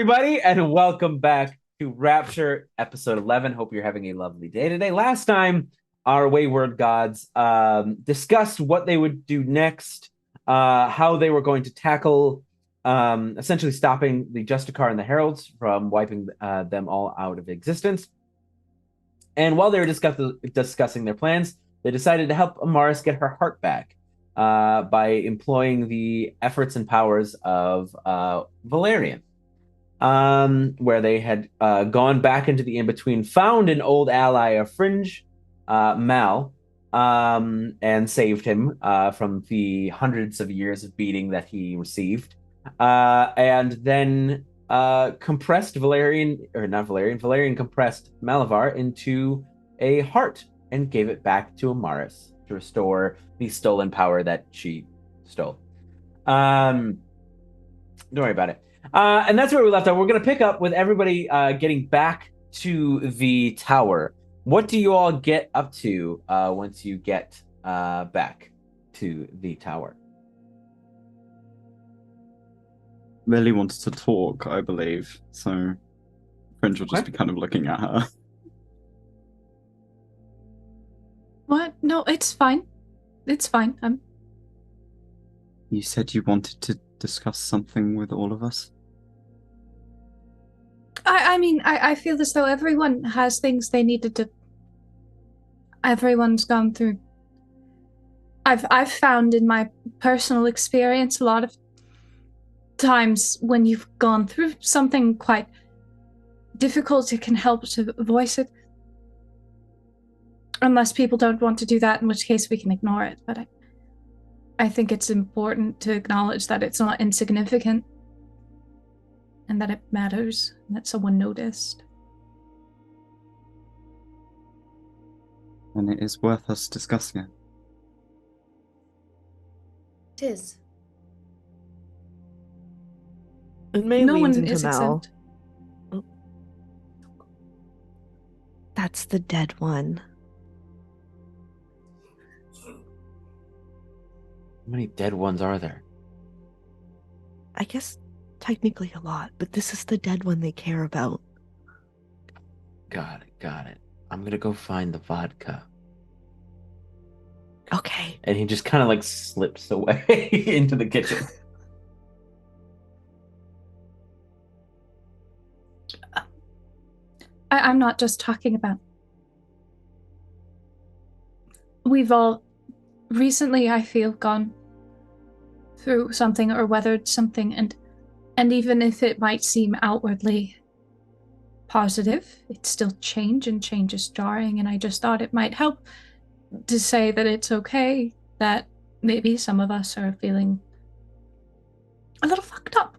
everybody, and welcome back to Rapture, episode 11. Hope you're having a lovely day today. Last time, our wayward gods discussed what they would do next, how they were going to tackle essentially stopping the Justicar and the Heralds from wiping them all out of existence. And while they were discussing their plans, they decided to help Amaris get her heart back by employing the efforts and powers of Valerian. Where they had gone back into the in-between, found an old ally of Fringe, Mal, and saved him from the hundreds of years of beating that he received, and then compressed Valerian compressed Malavar into a heart and gave it back to Amaris to restore the stolen power that she stole. Don't worry about it. And that's where we left off. We're going to pick up with everybody getting back to the tower. What do you all get up to once you get back to the tower? Lily wants to talk, I believe, so Fringe will just Okay. be kind of looking at her. What? No, it's fine. It's fine. You said you wanted to discuss something with all of us? I feel as though everyone has things they needed to. Everyone's gone through. I've found in my personal experience a lot of times when you've gone through something quite difficult, it can help to voice it. Unless people don't want to do that, in which case we can ignore it. But I think it's important to acknowledge that it's not insignificant and that it matters and that someone noticed. And it is worth us discussing it. It is. And May No leans one into is Mal. exempt. Oh. That's the dead one. How many dead ones are there? I guess technically a lot, but this is the dead one they care about. Got it. I'm going to go find the vodka. Okay. And he just kind of like slips away into the kitchen. I'm not just talking about. We've all recently, I feel, gone through something or weathered something, and even if it might seem outwardly positive, it's still change, and change is jarring, and I just thought it might help to say that it's okay that maybe some of us are feeling a little fucked up.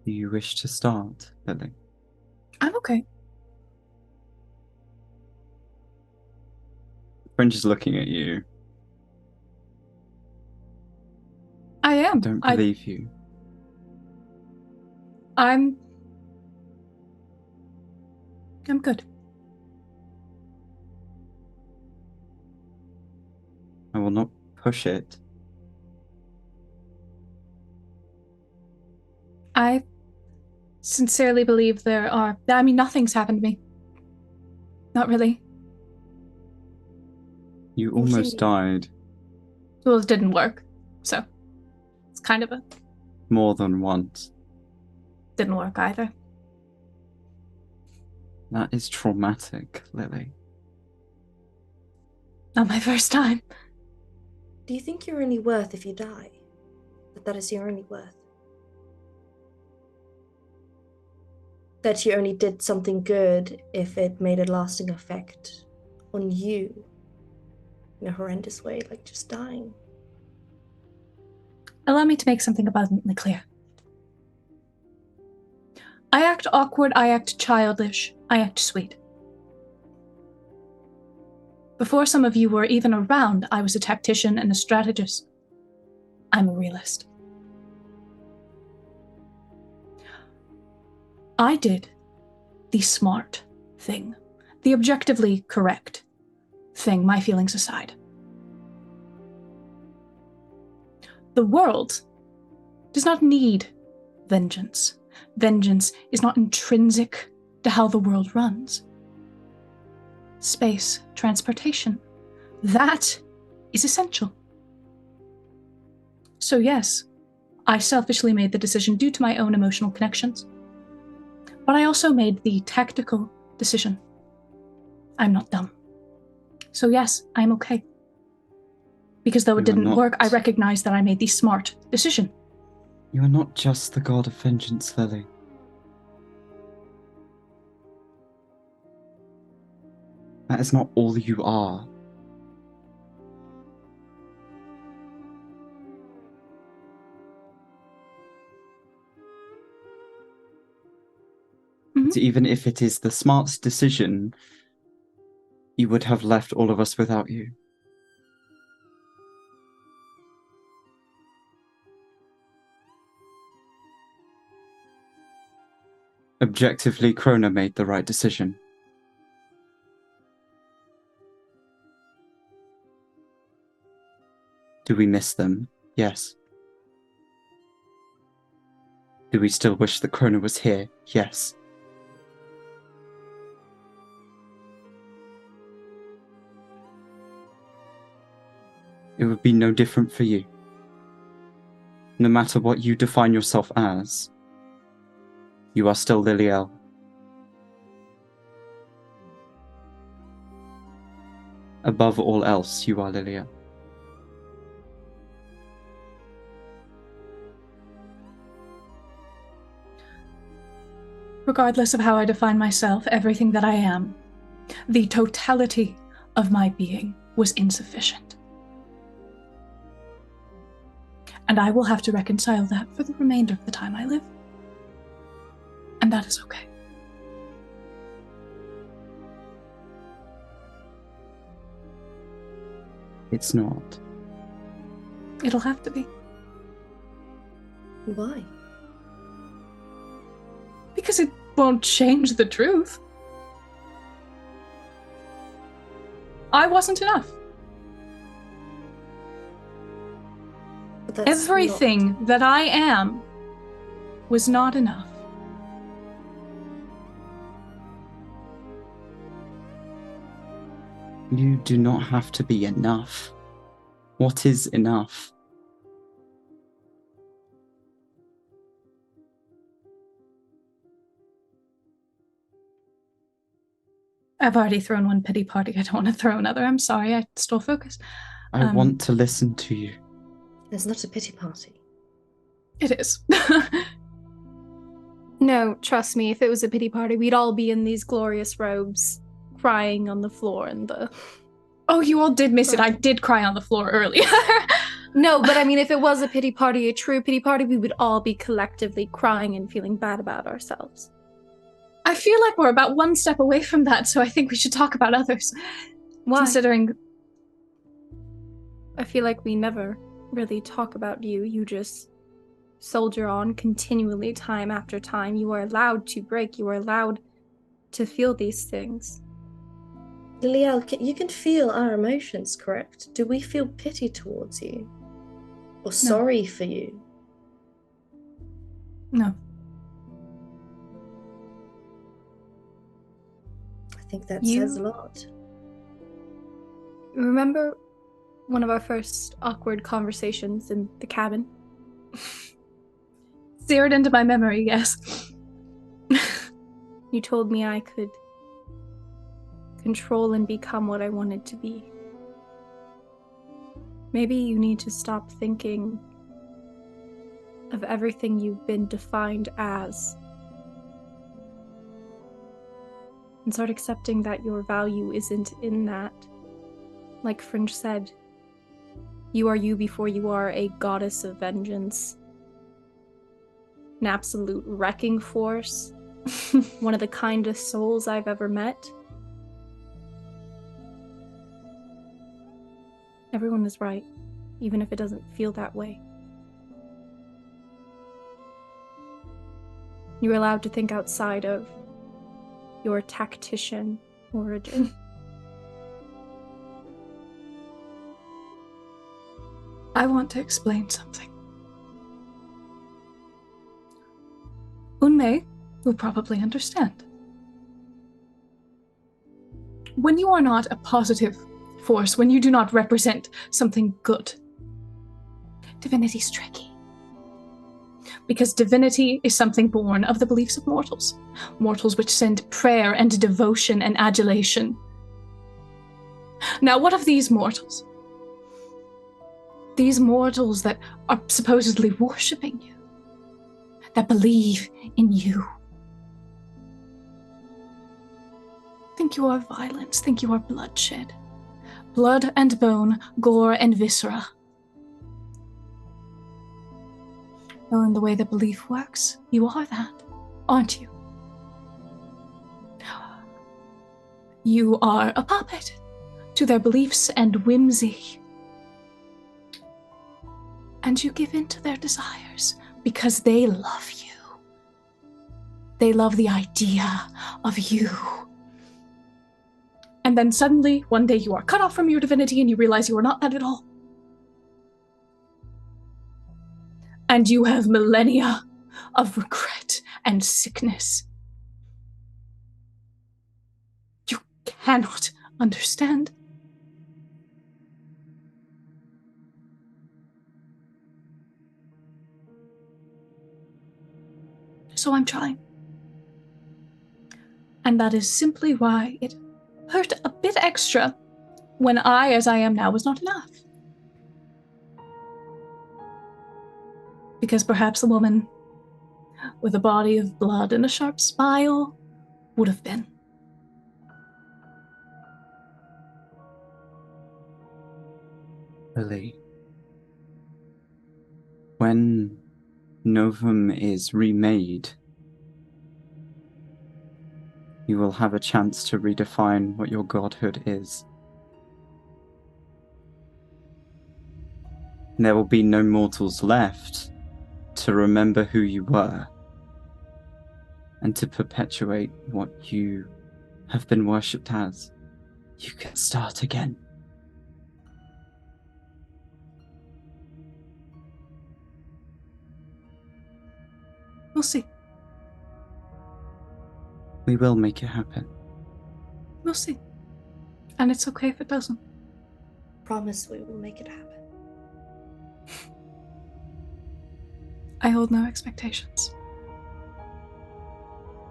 Do you wish to start, Lily? I'm okay. Fringe is looking at you. I am. I don't believe you. I'm good. I will not push it. I sincerely believe there are. I mean, nothing's happened to me. Not really. You almost died Well, it didn't work. So, it's kind of a. more than once. Didn't work either. That is traumatic, Lily. Not my first time. Do you think you're only worth if you die? That is your only worth? That you only did something good if it made a lasting effect on you in a horrendous way, like just dying? Allow me to make something abundantly clear. I act awkward, I act childish, I act sweet. Before some of you were even around, I was a tactician and a strategist. I'm a realist. I did the smart thing, the objectively correct thing, my feelings aside. The world does not need vengeance. Vengeance is not intrinsic to how the world runs. Space, transportation, that is essential. So yes, I selfishly made the decision due to my own emotional connections. But I also made the tactical decision. I'm not dumb. So yes, I'm okay. Because though it You are didn't not- work, I recognize that I made the smart decision. You are not just the god of vengeance, Lily. That is not all you are. Mhm. Even if it is the smartest decision, you would have left all of us without you. Objectively, Chrona made the right decision. Do we miss them? Yes. Do we still wish that Chrona was here? Yes. It would be no different for you. No matter what you define yourself as, you are still Lilliale. Above all else, you are Lilliale. Regardless of how I define myself, everything that I am, the totality of my being was insufficient. And I will have to reconcile that for the remainder of the time I live. And that is okay. It's not. It'll have to be. Why? Because it won't change the truth. I wasn't enough. But that's Everything that I am was not enough. You do not have to be enough. What is enough? I've already thrown one pity party. I don't want to throw another. I'm sorry. I stole focus. I want to listen to you. There's not a pity party. It is. No, trust me, if it was a pity party, we'd all be in these glorious robes, crying on the floor and the... Oh, you all did miss it. I Right. did cry on the floor earlier. No, but I mean, if it was a pity party, a true pity party, we would all be collectively crying and feeling bad about ourselves. I feel like we're about one step away from that, so I think we should talk about others. Why? Considering I feel like we never really talk about you. You just soldier on continually, time after time. You are allowed to break. You are allowed to feel these things. Lilliale, you can feel our emotions, correct? Do we feel pity towards you? Or sorry for you? no. I think that You- says a lot. Remember one of our first awkward conversations in the cabin? Seared into my memory, yes. You told me I could control and become what I wanted to be. Maybe you need to stop thinking of everything you've been defined as and start accepting that your value isn't in that. Like Fringe said, you are you before you are a goddess of vengeance. An absolute wrecking force. One of the kindest souls I've ever met. Everyone is right, even if it doesn't feel that way. You're allowed to think outside of your tactician origin. I want to explain something. Unmei will probably understand. When you are not a positive force, when you do not represent something good, divinity's tricky. Because divinity is something born of the beliefs of mortals. Mortals which send prayer and devotion and adulation. Now, what of these mortals? These mortals that are supposedly worshipping you, that believe in you. Think you are violence, think you are bloodshed. Blood and bone, gore and viscera. Well, in the way that belief works, you are that, aren't you? You are a puppet to their beliefs and whimsy. And you give in to their desires because they love you. They love the idea of you. And then suddenly, one day you are cut off from your divinity and you realize you are not that at all. And you have millennia of regret and sickness. You cannot understand. So I'm trying. And that is simply why it hurt a bit extra when I, as I am now, was not enough. Because perhaps a woman with a body of blood and a sharp smile would have been. Lily, when Novum is remade, you will have a chance to redefine what your godhood is. There will be no mortals left to remember who you were and to perpetuate what you have been worshipped as. You can start again. We'll see. We will make it happen. We'll see. And it's okay if it doesn't. Promise we will make it happen. I hold no expectations.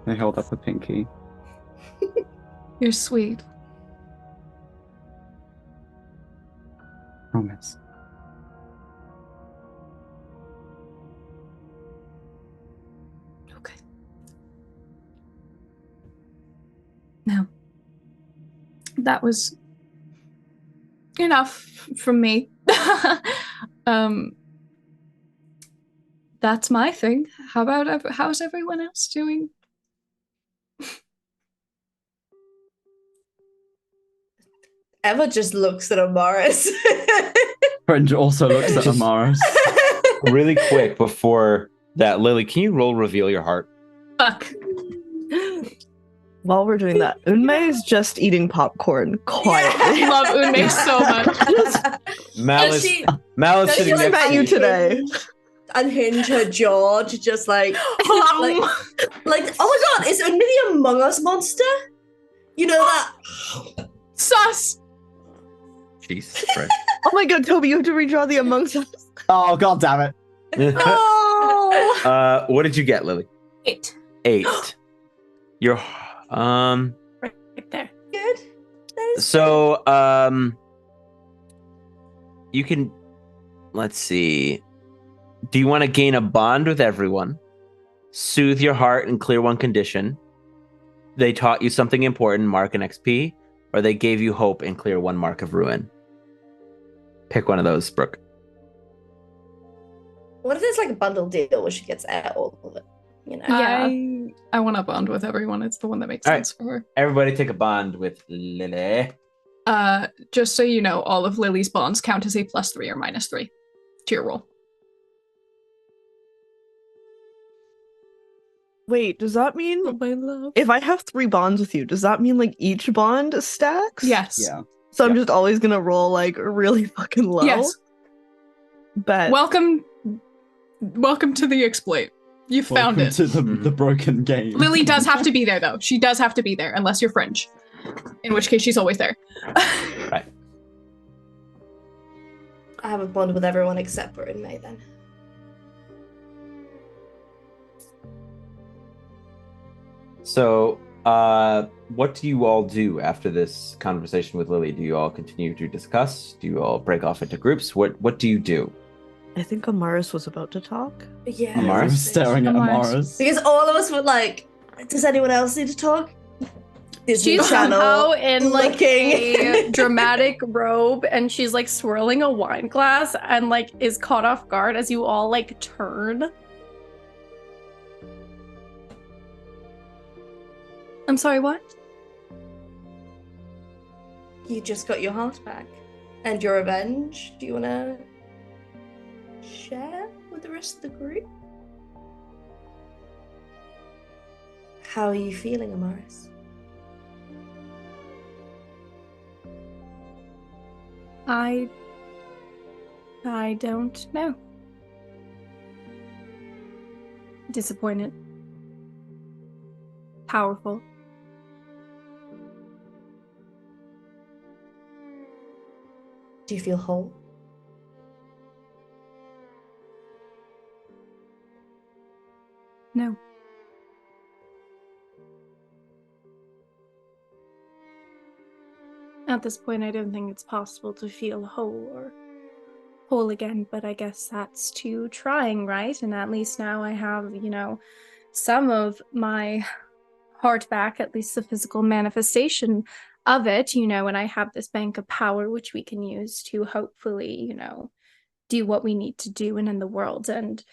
They held up a pinky. You're sweet. Promise. Okay. Now, that was enough from me. That's my thing. How's everyone else doing? Eva just looks at Amaris. Fringe also looks at Just- Amaris. Really quick before that, Lily, can you roll reveal your heart? Fuck. While we're doing that, Unmei is just eating popcorn quietly. I love Unmei so much. Malice, Does she Malice does she, sitting like, next met to you you. today. unhinge her jaw to just like, oh my god, is Unmei the Among Us monster? You know that? Sus. Jesus Christ. Oh my god, Toby, you have to redraw the Amongst Us. Oh, god damn it. Oh. What did you get, Lily? 8. 8. You're Right there. Good. That is so you can, let's see. Do you want to gain a bond with everyone? Soothe your heart and clear one condition. They taught you something important, mark an XP, or they gave you hope and clear one mark of ruin. Pick one of those, Brooke. What if there's like a bundle deal where she gets all of it? You know? Yeah. I want to bond with everyone. It's the one that makes All sense for her. Everybody take a bond with Lily. Just so you know, all of Lily's bonds count as a +3 or -3 to your roll. Wait, does that mean My love. if I have 3 bonds with you, does that mean like each bond stacks? Yes. Yeah. So I'm Yeah. just always gonna roll like really fucking low? Yes. But Welcome to the exploit. You found Welcome it. to the broken game. Lily does have to be there, though. She does have to be there, unless you're Fringe. In which case, she's always there. Right. I have a bond with everyone except for in May then. So, what do you all do after this conversation with Lily? Do you all continue to discuss? Do you all break off into groups? What do you do? I think Amaris was about to talk. Yeah. Amaris? I was staring at Amaris. Amaris. Because all of us were like, does anyone else need to talk? Disney She's Channel somehow in like looking. a dramatic robe, and she's like swirling a wine glass, and like is caught off guard as you all like turn. I'm sorry, what? You just got your heart back. And your revenge. Do you want to share with the rest of the group? How are you feeling, Amaris? I don't know. Disappointed. Powerful. Do you feel whole? No. At this point, I don't think it's possible to feel whole again, but I guess that's too trying, right? And at least now I have, some of my heart back, at least the physical manifestation of it, and I have this bank of power which we can use to hopefully, do what we need to do and in the world and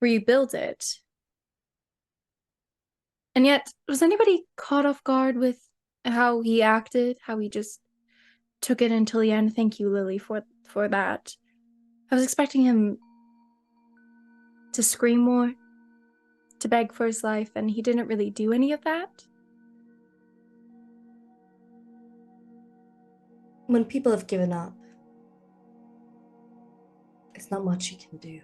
rebuild it. And yet, was anybody caught off guard with how he acted, how he just took it until the end? Thank you, Lily, for that. I was expecting him to scream more, to beg for his life, and he didn't really do any of that. When people have given up, there's not much you can do.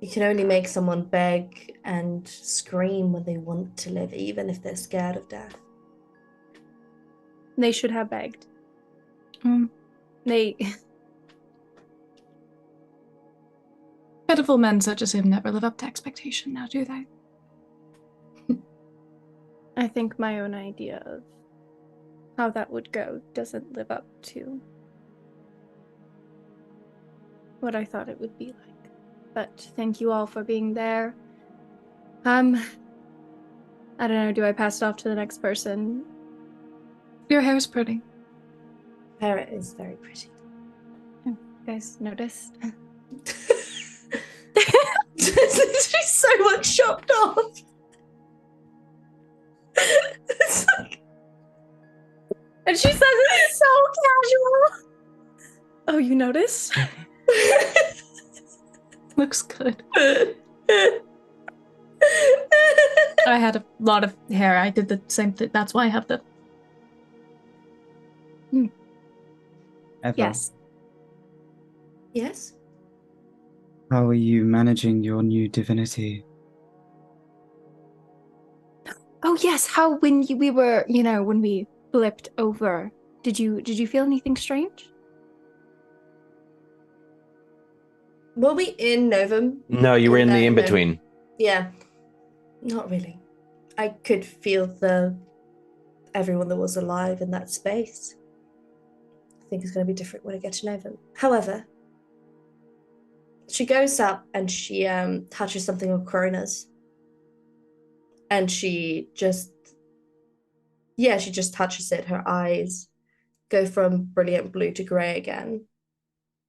You can only make someone beg and scream when they want to live, even if they're scared of death. They should have begged. They... Pitiful men such as him never live up to expectation now, do they? I think my own idea of how that would go doesn't live up to what I thought it would be like. But thank you all for being there. I don't know, do I pass it off to the next person? Your hair's pretty. Parrot is very pretty. You guys noticed? She's so much shocked off. It's like... And she says it so casual. Oh, you noticed? Looks good. I had a lot of hair. I did the same thing. That's why I have the... Eva, Yes. Yes? how are you managing your new divinity? Oh yes, how when we were, when we flipped over, did you feel anything strange? Were we in Novum? No, you were in the No. in-between. Yeah. Not really. I could feel everyone that was alive in that space. I think it's going to be different when I get to Novum. However, she goes up and she touches something of Chrona's. And she just touches it. Her eyes go from brilliant blue to grey again.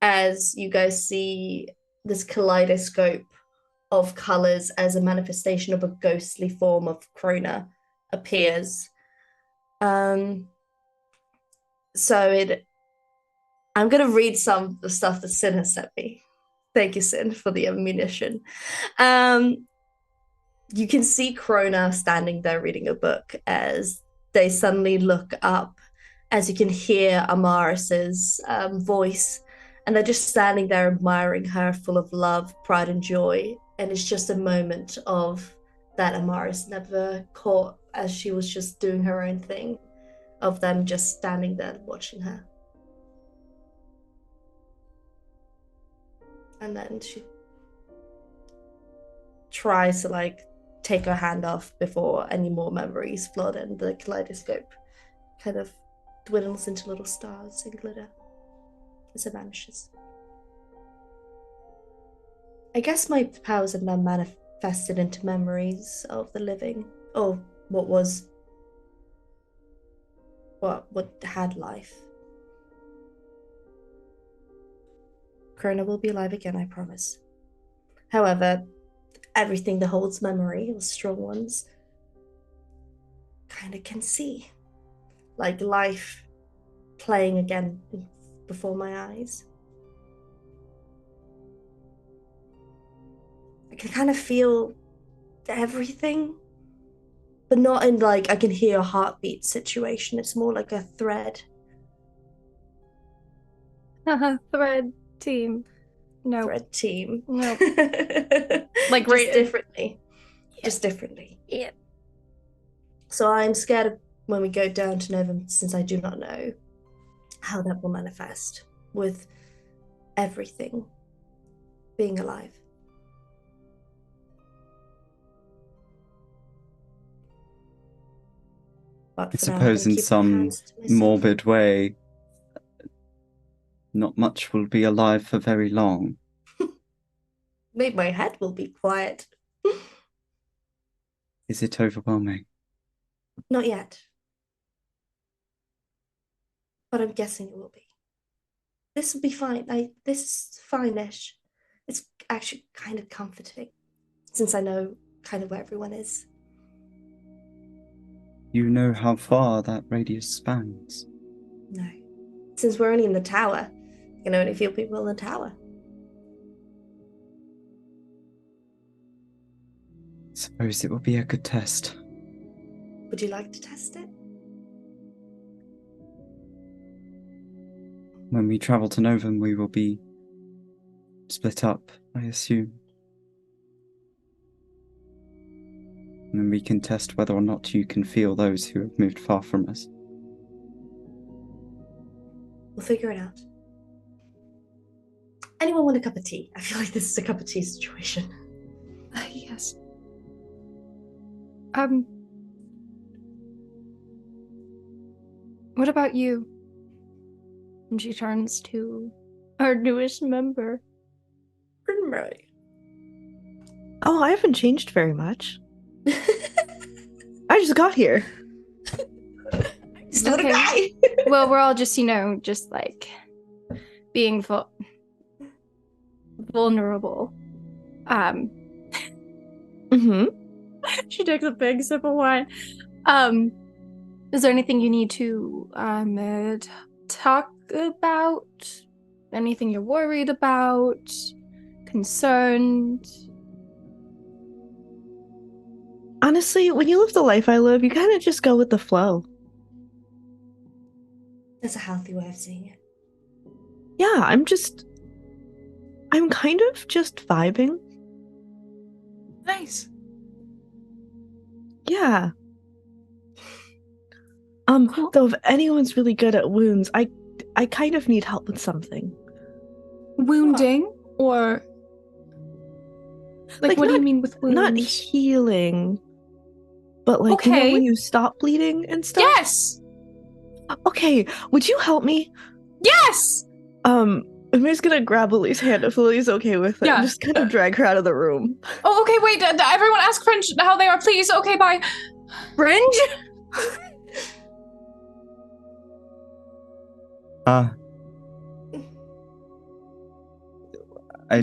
As you guys see this kaleidoscope of colours as a manifestation of a ghostly form of Chrona appears. I'm going to read some of the stuff that Sin has sent me. Thank you, Sin, for the ammunition. You can see Chrona standing there reading a book as they suddenly look up, as you can hear Amaris's voice And they're just standing there admiring her, full of love, pride, and joy. And it's just a moment of that Amaris never caught as she was just doing her own thing, of them just standing there watching her. And then she tries to like take her hand off before any more memories flood, and the kaleidoscope kind of dwindles into little stars and glitter as it vanishes. I guess my powers have now manifested into memories of the living, or what had life. Chrona will be alive again, I promise. However, everything that holds memory, or strong ones, kind of can see. Like life playing again before my eyes. I can kind of feel everything, but not in like I can hear a heartbeat situation. It's more like a thread. Thread team. No. Thread team. No. Like Just right- differently. Yeah. Just differently. Yeah. So I'm scared of when we go down to Novum, since I do not know how that will manifest with everything being alive. But I for now, I'm gonna suppose in keep my some hands to myself. morbid way, not much will be alive for very long. Maybe my head will be quiet. Is it overwhelming? Not yet. But I'm guessing it will be. This will be fine. This is fine-ish. It's actually kind of comforting, since I know kind of where everyone is. You know how far that radius spans. No. Since we're only in the tower, I can only feel people in the tower. Suppose it will be a good test. Would you like to test it? When we travel to Novum, we will be split up, I assume. And then we can test whether or not you can feel those who have moved far from us. We'll figure it out. Anyone want a cup of tea? I feel like this is a cup of tea situation. Yes. What about you? And she turns to our newest member. Right. Oh, I haven't changed very much. I just got here. Still a guy. Well, we're all just, just like being vulnerable. Mm-hmm. She takes a big sip of wine. Is there anything you need to talk about? Anything you're worried about? Concerned? Honestly, when you live the life I live, you kind of just go with the flow. That's a healthy way of seeing it. Yeah, I'm kind of just vibing. Nice. Yeah. Though if anyone's really good at wounds, I kind of need help with something. Wounding? Or like what do you mean with wounds? Not healing, but like Okay. when you stop bleeding and stuff. Yes! Okay, would you help me? Yes! I'm just gonna grab Lily's hand if Lily's okay with it. Yeah. And just kind of drag her out of the room. Oh, okay, wait. Everyone ask Fringe how they are, please. Okay, bye. Fringe?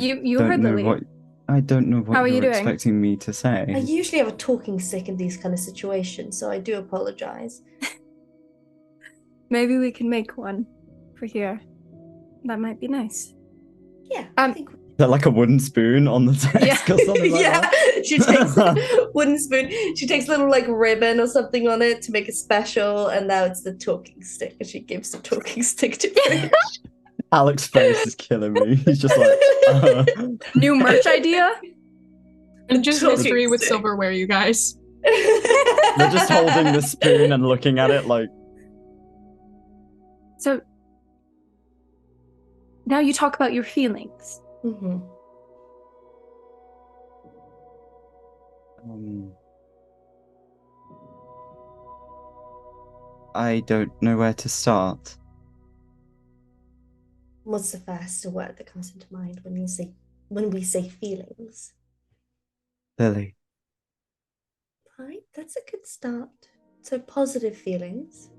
You don't heard know Lily. I don't know what How are you you're doing? expecting me to say. I usually have a talking stick in these kind of situations, so I do apologize. Maybe we can make one for here. That might be nice. Yeah, I think. Is that like a wooden spoon on the desk or something like Yeah, that? she takes a wooden spoon. She takes a little like ribbon or something on it to make it special, and now it's the talking stick, and she gives the talking stick to Fringe. Alex's face is killing me. He's just like, New merch idea? And just Talking mystery with stick. silverware, you guys. They're just holding the spoon and looking at it like, So now you talk about your feelings. Mm-hmm. I don't know where to start. What's the first word that comes into mind when we say feelings? Lily, Right, that's a good start. So positive feelings.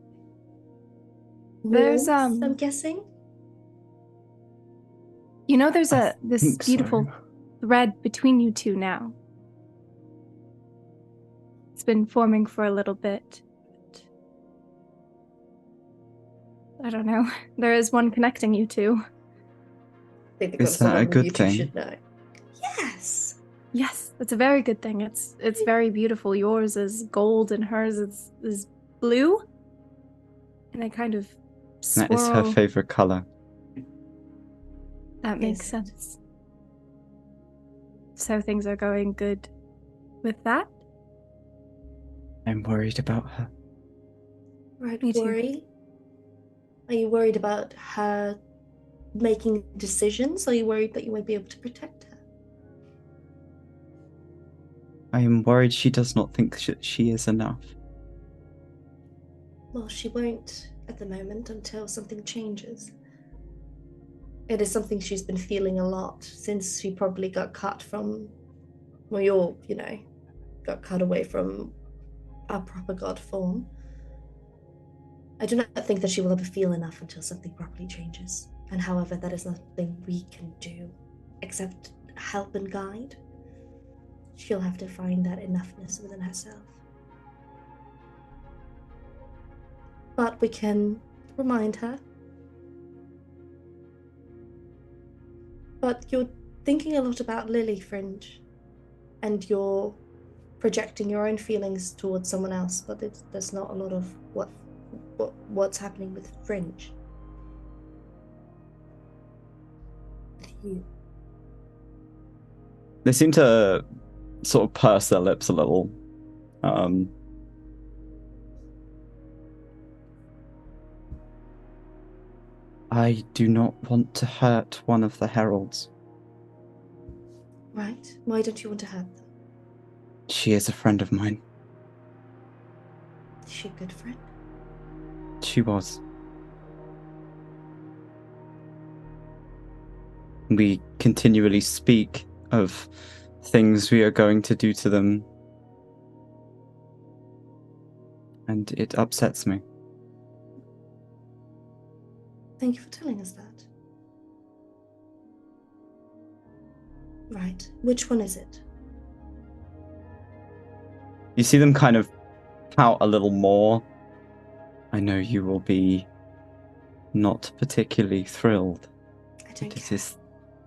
There's, Warmth, I'm guessing. You know, there's I this think so. beautiful thread between you two now. It's been forming for a little bit. I don't know. There is one connecting you two. I think Is that a good you two thing? should know. Yes. Yes, it's a very good thing. It's very beautiful. Yours is gold and hers is blue. And they kind of swirl. That is her favorite color. That makes Is it? sense. So things are going good with that? I'm worried about her. Right, Me too. worry. Are you worried about her making decisions? Are you worried that you won't be able to protect her? I am worried she does not think she is enough. Well, she won't at the moment until something changes. It is something she's been feeling a lot since she probably got cut from, well, got cut away from our proper god form. I do not think that she will ever feel enough until something properly changes. And however, that is nothing we can do except help and guide. She'll have to find that enoughness within herself. But we can remind her. But you're thinking a lot about Lily, Fringe, and you're projecting your own feelings towards someone else, but there's not a lot of what's happening with Fringe. With you. They seem to sort of purse their lips a little. I do not want to hurt one of the heralds. Right? Why don't you want to hurt them? She is a friend of mine. Is she a good friend? She was. We continually speak of things we are going to do to them, and it upsets me. Thank you for telling us that. Right. Which one is it? You see them kind of pout a little more. I know you will be not particularly thrilled. I don't It care. is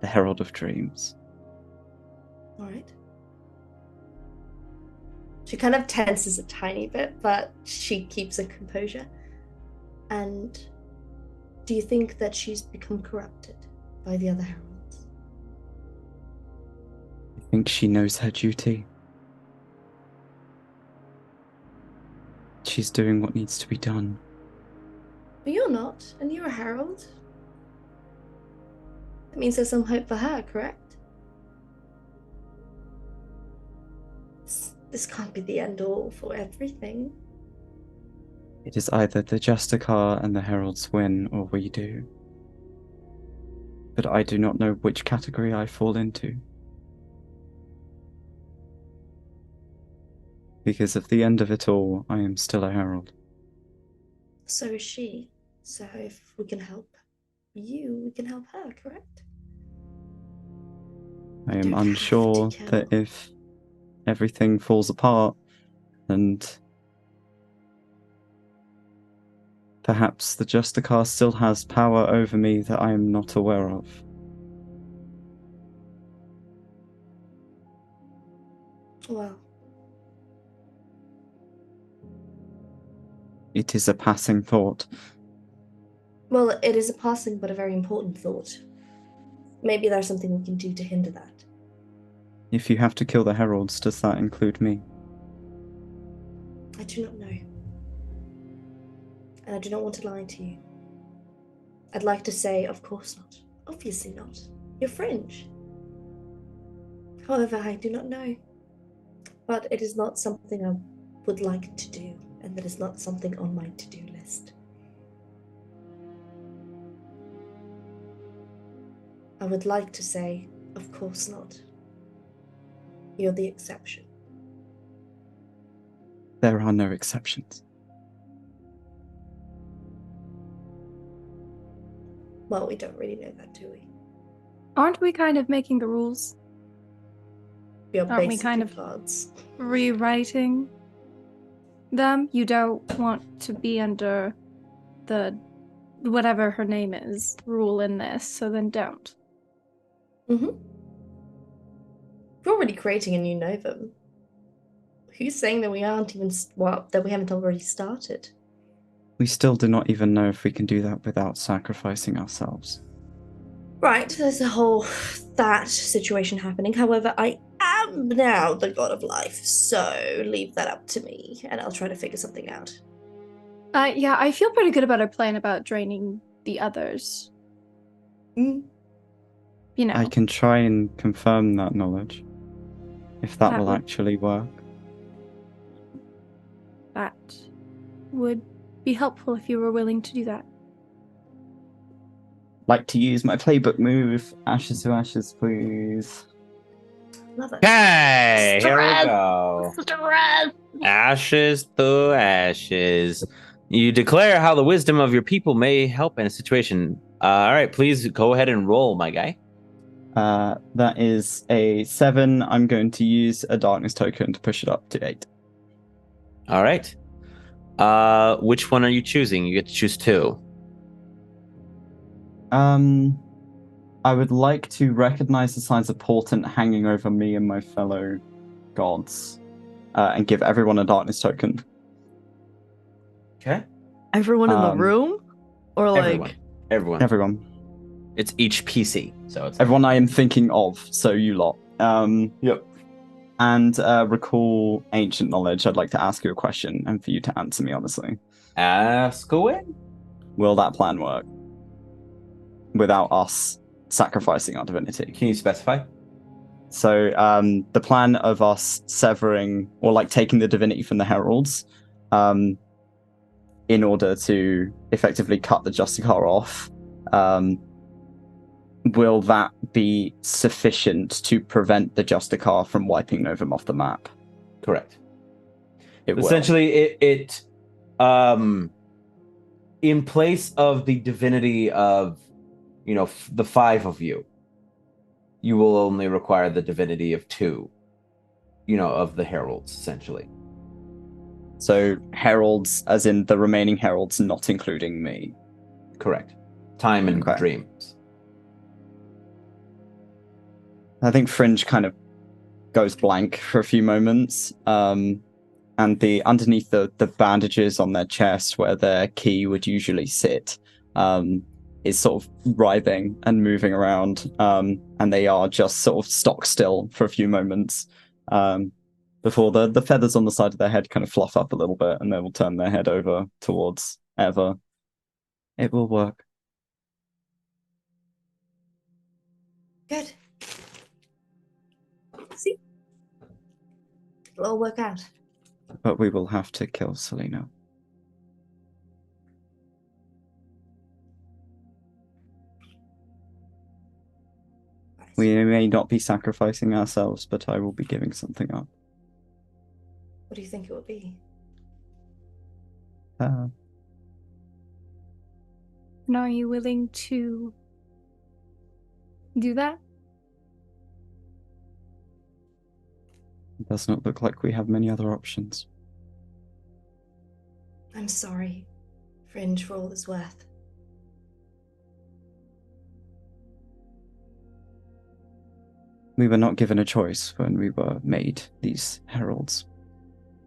the Herald of Dreams. All right. She kind of tenses a tiny bit, but she keeps her composure. And do you think that she's become corrupted by the other heralds? I think she knows her duty. She's doing what needs to be done. But you're not, and you're a herald. That means there's some hope for her, correct? This can't be the end all for everything. It is either the Justicar and the Heralds win, or we do. But I do not know which category I fall into. Because at the end of it all, I am still a Herald. So is she. So if we can help you, we can help her, correct? I am Don't have unsure to that kill. if everything falls apart, and perhaps the Justicar still has power over me that I am not aware of. Well, It is a passing thought. Well, it is a passing but a very important thought. Maybe there's something we can do to hinder that. If you have to kill the heralds, does that include me? I do not know. And I do not want to lie to you. I'd like to say, of course not. Obviously not. You're Fringe. However, I do not know. But it is not something I would like to do, and that is not something on my to-do list. I would like to say, of course not. You're the exception. There are no exceptions. Well, we don't really know that, do we? Aren't we kind of making the rules? We are Aren't we basically kind of- gods. Rewriting them? You don't want to be under the whatever her name is rule in this, so then don't. Mm-hmm. We're already creating a new novum. Who's saying that we aren't even, that we haven't already started? We still do not even know if we can do that without sacrificing ourselves. Right, there's a whole that situation happening. However, I am now the god of life, so leave that up to me, and I'll try to figure something out. Yeah, I feel pretty good about our plan about draining the others. Mm. You know, I can try and confirm that knowledge, if that That will would- actually work. that would be helpful if you were willing to do that. Like to use my playbook move, ashes to ashes, please. Love it. Okay, here we Stress. go. Stress. Ashes to ashes. You declare how the wisdom of your people may help in a situation. All right, please go ahead and roll, my guy. That is a 7. I'm going to use a darkness token to push it up to 8. All right. Which one are you choosing? You get to choose 2. I would like to recognize the signs of portent hanging over me and my fellow gods, and give everyone a darkness token. Okay. Everyone in the room? Or like Everyone. Everyone. Everyone. It's each PC, so it's Everyone I am thinking of, so you lot. Yep. And recall ancient knowledge. I'd like to ask you a question and for you to answer me honestly. Ask away. Will that plan work? Without us sacrificing our divinity. Can you specify? So the plan of us severing or like taking the divinity from the heralds, in order to effectively cut the Justicar off, will that be sufficient to prevent the Justicar from wiping Novum off the map? Correct. It will. Essentially, it in place of the divinity of, the 5 of you, you will only require the divinity of 2, of the heralds, essentially. So heralds, as in the remaining heralds, not including me. Correct. Time and Okay. dreams. I think Fringe kind of goes blank for a few moments, and underneath the bandages on their chest, where their key would usually sit, is sort of writhing and moving around, and they are just sort of stock still for a few moments, before the feathers on the side of their head kind of fluff up a little bit, and they will turn their head over towards Eva. It will work. Good. See? It'll all work out. But we will have to kill Selena. Right. We may not be sacrificing ourselves, but I will be giving something up. What do you think it would be? And are you willing to do that? It does not look like we have many other options. I'm sorry, Fringe, for all it's worth. We were not given a choice when we were made these heralds.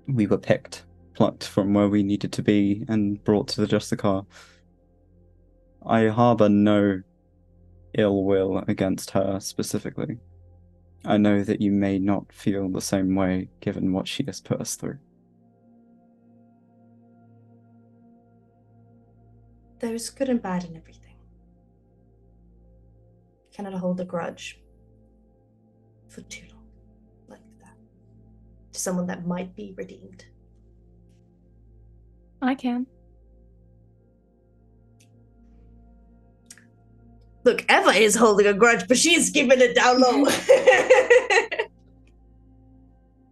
We were picked, plucked from where we needed to be, and brought to the Justicar. I harbor no ill will against her specifically. I know that you may not feel the same way given what she has put us through. There is good and bad in everything. You cannot hold a grudge for too long, like that, to someone that might be redeemed. I can. Look, Eva is holding a grudge, but she's keeping it down low.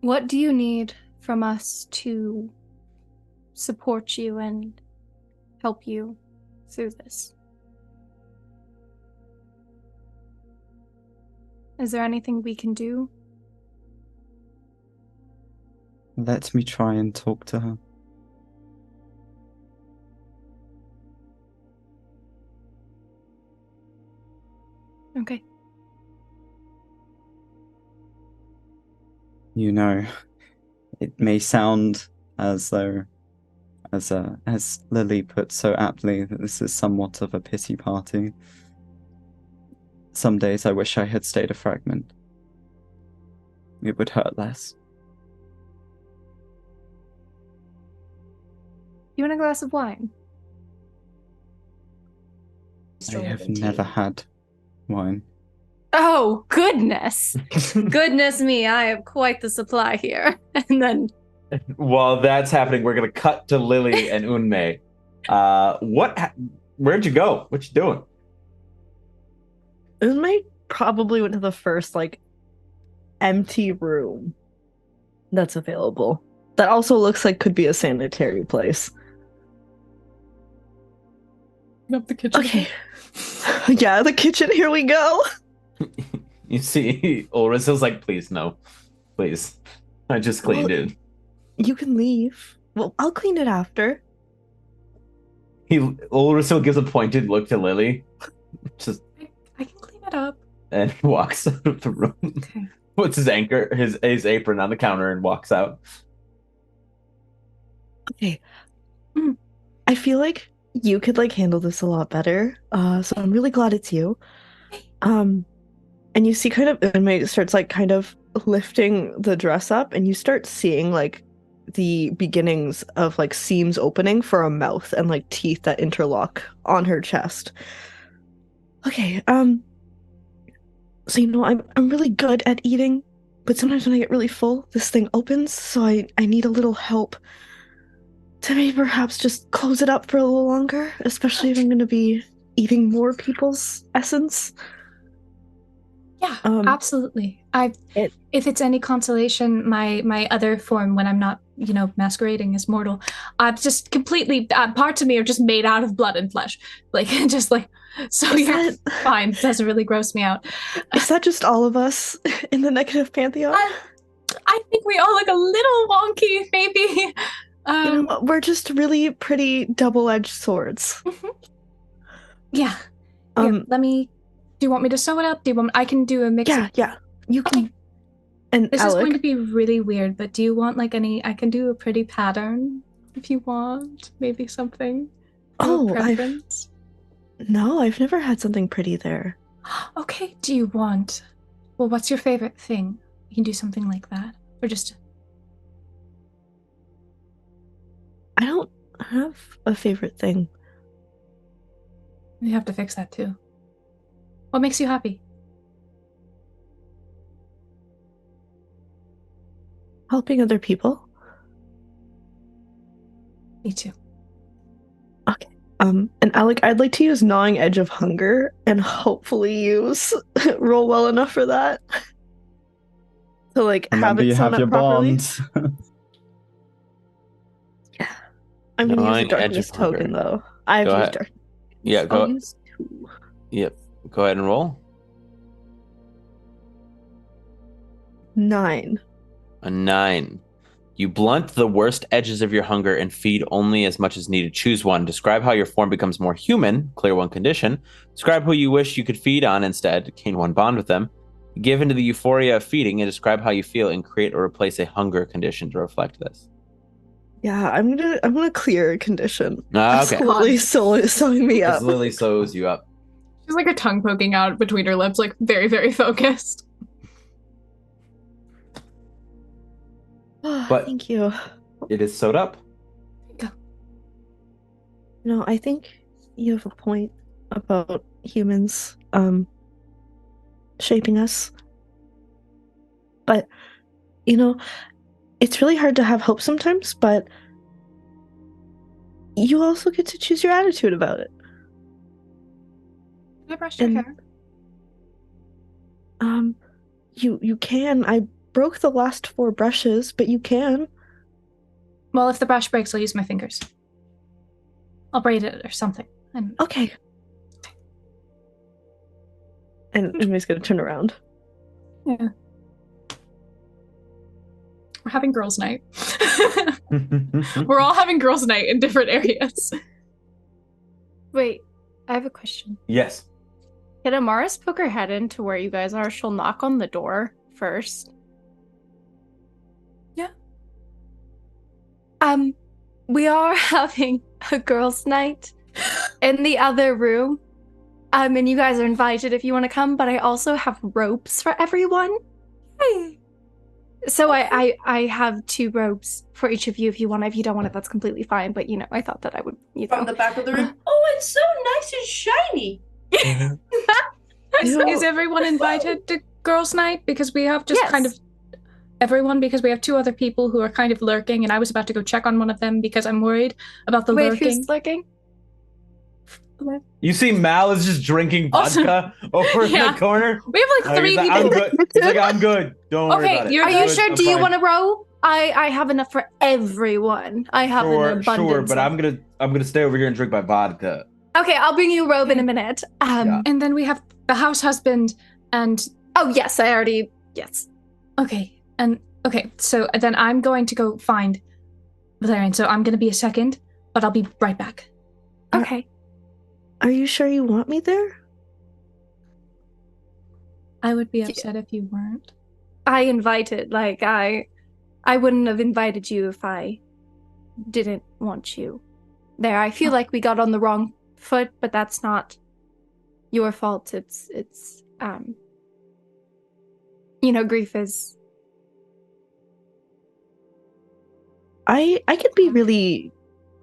What do you need from us to support you and help you through this? Is there anything we can do? Let me try and talk to her. Okay. You know, it may sound as though, as Lily put so aptly, that this is somewhat of a pity party. Some days I wish I had stayed a fragment. It would hurt less. You want a glass of wine? I Stronger have than tea. never had wine. Oh, goodness. Goodness me, I have quite the supply here. And then While that's happening, we're gonna cut to Lily and Unmei. Where'd you go? What you doing? Unmei probably went to the first empty room that's available. That also looks like could be a sanitary place. Up the kitchen. Okay. Yeah, the kitchen, here we go. You see, Ulrisil's like, please no, please. I just cleaned Well- it. You can leave. Well, I'll clean it after. Ulrisil gives a pointed look to Lily, just I can clean it up. and walks out of the room. Okay. Puts his apron on the counter and walks out. Okay. Mm. I feel like you could handle this a lot better. So I'm really glad it's you. And you see kind of Unmei starts kind of lifting the dress up, and you start seeing the beginnings of seams opening for a mouth and teeth that interlock on her chest. Okay, so I'm really good at eating, but sometimes when I get really full, this thing opens, so I need a little help to maybe perhaps just close it up for a little longer, especially if I'm going to be eating more people's essence. Yeah, Um, absolutely. it- If it's any consolation, my other form when I'm not, masquerading as mortal, I'm just completely parts of me are just made out of blood and flesh, so Is you're that- fine. It doesn't really gross me out. Is that just all of us in the negative pantheon? I think we all look a little wonky, maybe. You know what? We're just really pretty double-edged swords. Yeah. Here, Um, let me. Do you want me to sew it up? Do you want? I can do a mix. yeah. You can. Okay. And This is Alec, going to be really weird, but do you want any? I can do a pretty pattern if you want. Maybe something. Oh, preference. I've never had something pretty there. Okay. Do you want? Well, what's your favorite thing? You can do something like that, or just. I don't have a favorite thing. You have to fix that too. What makes you happy? Helping other people. Me too. And Alec, I'd like to use Gnawing Edge of Hunger and hopefully use roll well enough for that. To have Remember, it you sewn have up your properly. bond. I'm gonna use Gnawing a Edge darkness of Hunger. token though. I've Go used ahead. dark. Yeah, I'll go. use 2. Yep. Go ahead and roll. 9. A 9. You blunt the worst edges of your hunger and feed only as much as needed. Choose one. Describe how your form becomes more human. Clear one condition. Describe who you wish you could feed on instead. Gain one bond with them. Give into the euphoria of feeding and describe how you feel and create or replace a hunger condition to reflect this. Yeah, I'm gonna clear a condition. Okay. Absolutely sewing me As up. Lily sews you up. She's like her tongue poking out between her lips, like very, very focused. But- Thank you. It is sewed up. No, I think you have a point about humans shaping us. But it's really hard to have hope sometimes, but you also get to choose your attitude about it. Can I brush your And- hair? You can. I broke the last 4 brushes, but you can. Well, if the brush breaks, I'll use my fingers. I'll braid it or something. And Okay. And Ume's gonna turn around. We're having girls' night. We're all having girls' night in different areas. Wait, I have a question. Yes. Can Amaris poke her head into where you guys are? She'll knock on the door first. Yeah. We are having a girls' night in the other room. And you guys are invited if you want to come, but I also have ropes for everyone. So I have 2 robes for each of you if you want. If you don't want it, that's completely fine. But I thought that I would, From the back of the room. Oh, it's so nice and shiny. is everyone invited to girls' night? Because we have just Yes. kind of everyone, because we have 2 other people who are kind of lurking, and I was about to go check on one of them because I'm worried about the Wait, lurking. who's lurking? You see Mal is just drinking Also- vodka over in Yeah. the corner. We have like 3 He's like, people. I'm good. He's like, I'm good. Don't worry Okay, about it. you're Are you Good, sure? I'm Do you fine." want to row? I have enough for everyone. I have an Sure, abundance. sure, but of- I'm gonna stay over here and drink my vodka. Okay, I'll bring you a robe in a minute. Yeah. And then we have the house husband and Oh yes, I already yes. okay. And okay, so then I'm going to go find Valerian. So I'm going to be a second, but I'll be right back. Okay. Are you sure you want me there? I would be upset if you weren't. I invited. Like I wouldn't have invited you if I didn't want you there. I feel like we got on the wrong foot, but that's not your fault. It's grief is I can be really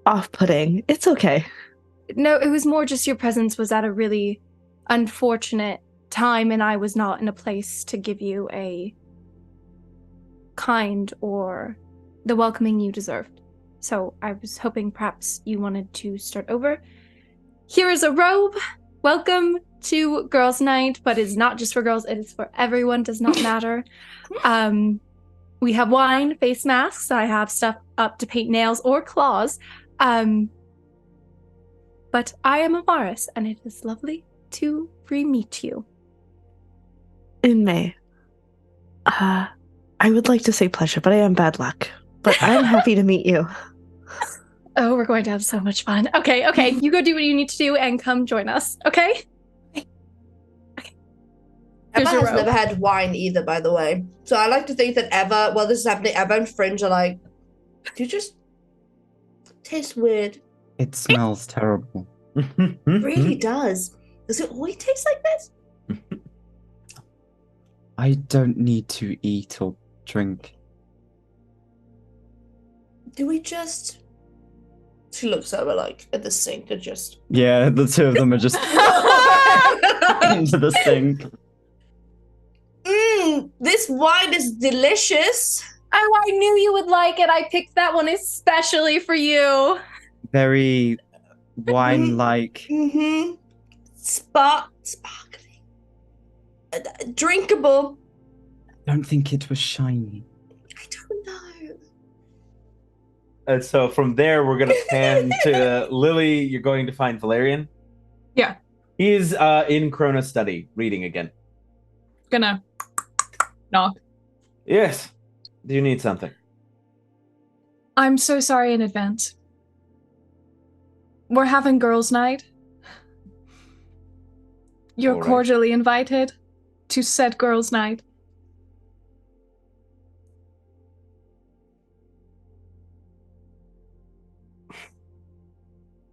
off-putting. It's okay. no, it was more just your presence was at a really unfortunate time and I was not in a place to give you a kind or the welcoming you deserved. So I was hoping perhaps you wanted to start over. Here is a robe. Welcome to Girls' Night, but it's not just for girls, it is for everyone, does not matter. We have wine, face masks, I have stuff up to paint nails or claws. But I am Amaris, and it is lovely to re-meet you. In May. I would like to say pleasure, but I am bad luck. But I'm happy to meet you. Oh, we're going to have so much fun. Okay, you go do what you need to do and come join us, okay? Emma Here's your has robe. never had wine either, by the way. So I like to think that Eva, while this is happening, Eva and Fringe are like, you just taste weird. It smells terrible. It really does. Does it always taste like this? I don't need to eat or drink. Do we just... She looks over like at the sink and just... Yeah, the 2 of them are just into the sink. This wine is delicious. Oh, I knew you would like it. I picked that one especially for you. Very wine-like. Mm-hmm. Sparkling. Drinkable. I don't think it was shiny. I don't know. And so from there, we're gonna pan to Lily. You're going to find Valerian. Yeah. He's in Chrona's study, reading again. Gonna knock. Yes. Do you need something? I'm so sorry in advance. We're having girls' night. You're All right. cordially invited to said girls' night.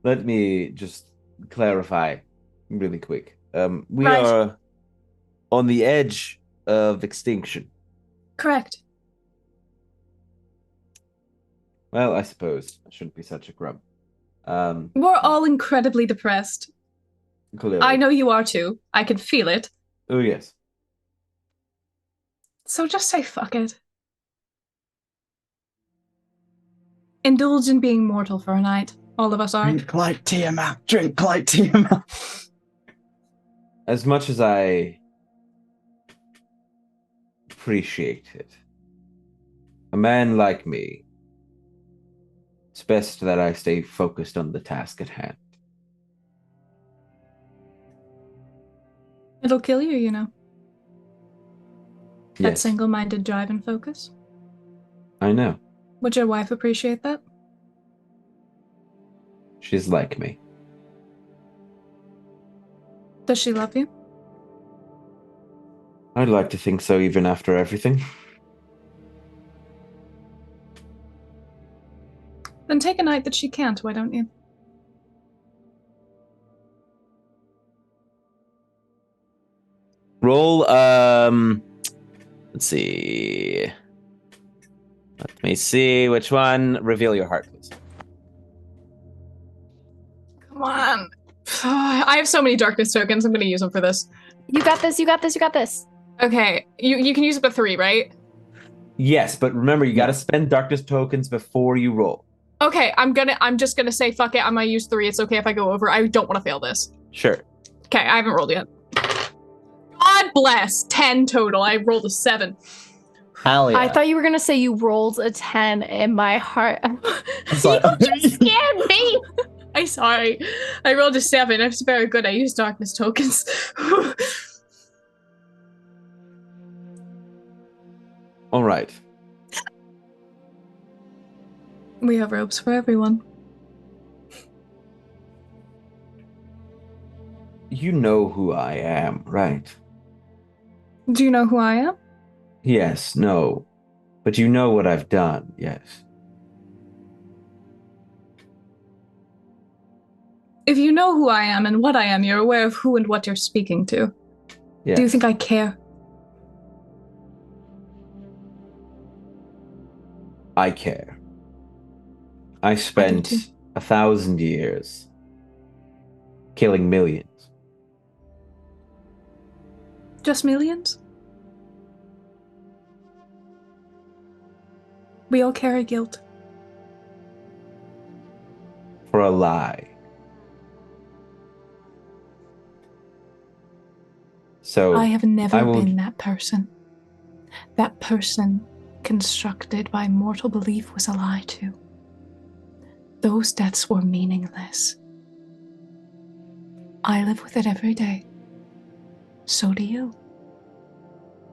Let me just clarify really quick. We Right. are on the edge of extinction. Correct. Well, I suppose I shouldn't be such a grump. We're all incredibly depressed. Clearly. I know you are too. I can feel it. Oh, yes. So just say fuck it. Indulge in being mortal for a night. All of us are. Drink like Tiamat. Drink like Tiamat. As much as I appreciate it, a man like me, it's best that I stay focused on the task at hand. It'll kill you, you know. That Yes, single-minded drive and focus. I know. Would your wife appreciate that? She's like me. Does she love you? I'd like to think so, even after everything. Then take a night that she can't, why don't you? Roll, let's see. Let me see which one. Reveal your heart, please. Come on. I have so many darkness tokens. I'm going to use them for this. You got this, you got this, you got this. Okay, you can use up to 3, right? Yes, but remember, you gotta spend darkness tokens before you roll. Okay, I'm just gonna say fuck it. I'm gonna use 3. It's okay if I go over. I don't want to fail this. Sure. Okay, I haven't rolled yet. God bless. 10 total. I rolled a 7. Hell yeah. I thought you were gonna say you rolled a 10 in my heart. It's like- You just scared me. I'm sorry. I rolled a 7. It's very good. I used darkness tokens. All right. We have robes for everyone. You know who I am, right? Do you know who I am? Yes, no. But you know what I've done, yes. If you know who I am and what I am, you're aware of who and what you're speaking to. Yes. Do you think I care? I care. I spent too. 1,000 years killing millions. Just millions? We all carry guilt. For a lie. So I have never I will- been that person. That person constructed by mortal belief was a lie too. Those deaths were meaningless. I live with it every day. So do you.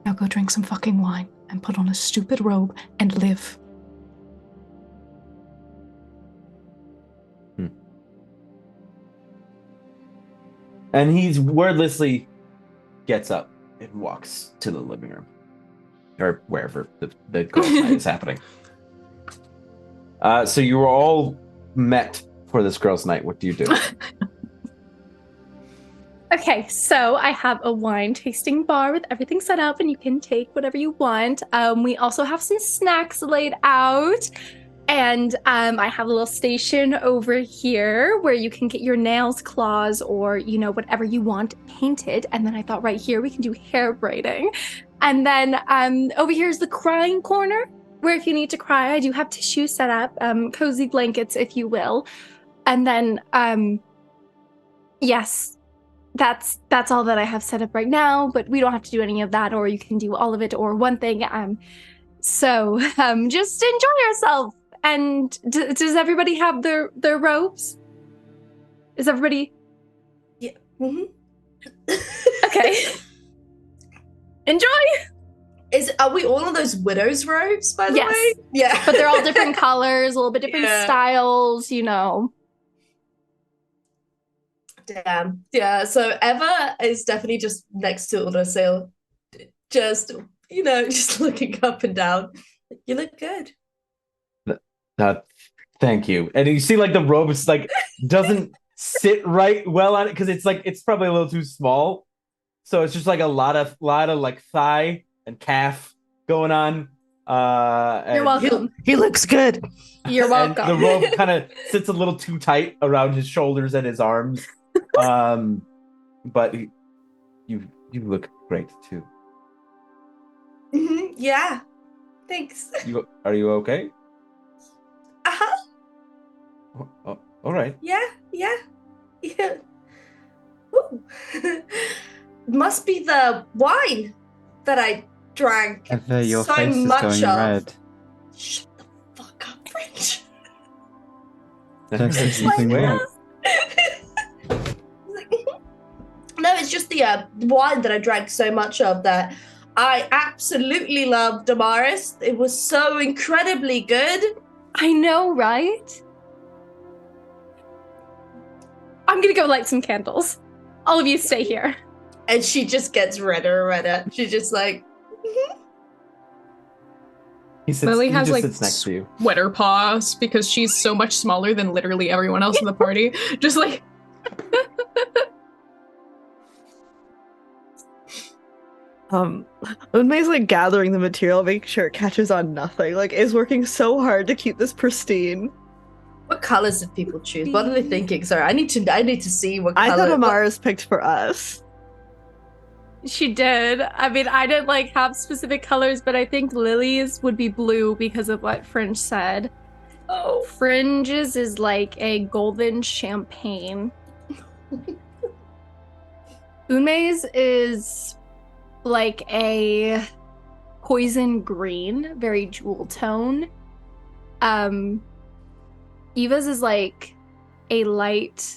Now go drink some fucking wine and put on a stupid robe and live. And he's wordlessly gets up and walks to the living room. Or wherever the girls' night is happening. So you were all met for this girls' night. What do you do? Okay, so I have a wine tasting bar with everything set up, and you can take whatever you want. We also have some snacks laid out, and I have a little station over here where you can get your nails, claws, or whatever you want painted. And then I thought right here we can do hair braiding, and then over here is the crying corner where if you need to cry, I do have tissues set up, cozy blankets, if you will, and then yes. That's all that I have set up right now, but we don't have to do any of that, or you can do all of it or one thing. So just enjoy yourself. And does everybody have their robes? Is everybody? Yeah. Mm-hmm. Okay. Enjoy. Are we all in those widow's robes, by the Yes. way? Yeah. But they're all different colors, a little bit different Yeah. styles, Damn. Yeah, so Eva is definitely just next to Unasil. Just, just looking up and down. You look good. That Thank you. And you see like the robe is like doesn't sit right well on it because it's probably a little too small. So it's just like a lot of like thigh and calf going on. You're welcome. He looks good. You're And welcome. the robe kind of sits a little too tight around his shoulders and his arms. But you look great too. Yeah. Thanks. Are you okay? Uh-huh. Oh, all right. Yeah. Ooh. Must be the wine that I drank Ever, your so face is much going of. red. Shut the fuck up, Fringe. Don't say something weird. No, it's just the wine that I drank so much of that I absolutely loved, Amaris. It was so incredibly good. I know, right? I'm gonna go light some candles. All of you stay here. And she just gets redder and redder. She's just like, He Lily has just like sits next to you. sweater paws because she's so much smaller than literally everyone else in the party. Just like Unmei's like gathering the material, making sure it catches on nothing. Like, is working so hard to keep this pristine. what colors did people choose? What are they thinking? Sorry, I need to see what color. I thought Amaris picked for us. She did. I mean, I didn't like have specific colors, but I think Lily's would be blue because of what Fringe said. Oh, Fringe's is like a golden champagne. Unmei's is like a poison green, very jewel tone. Eva's is like a light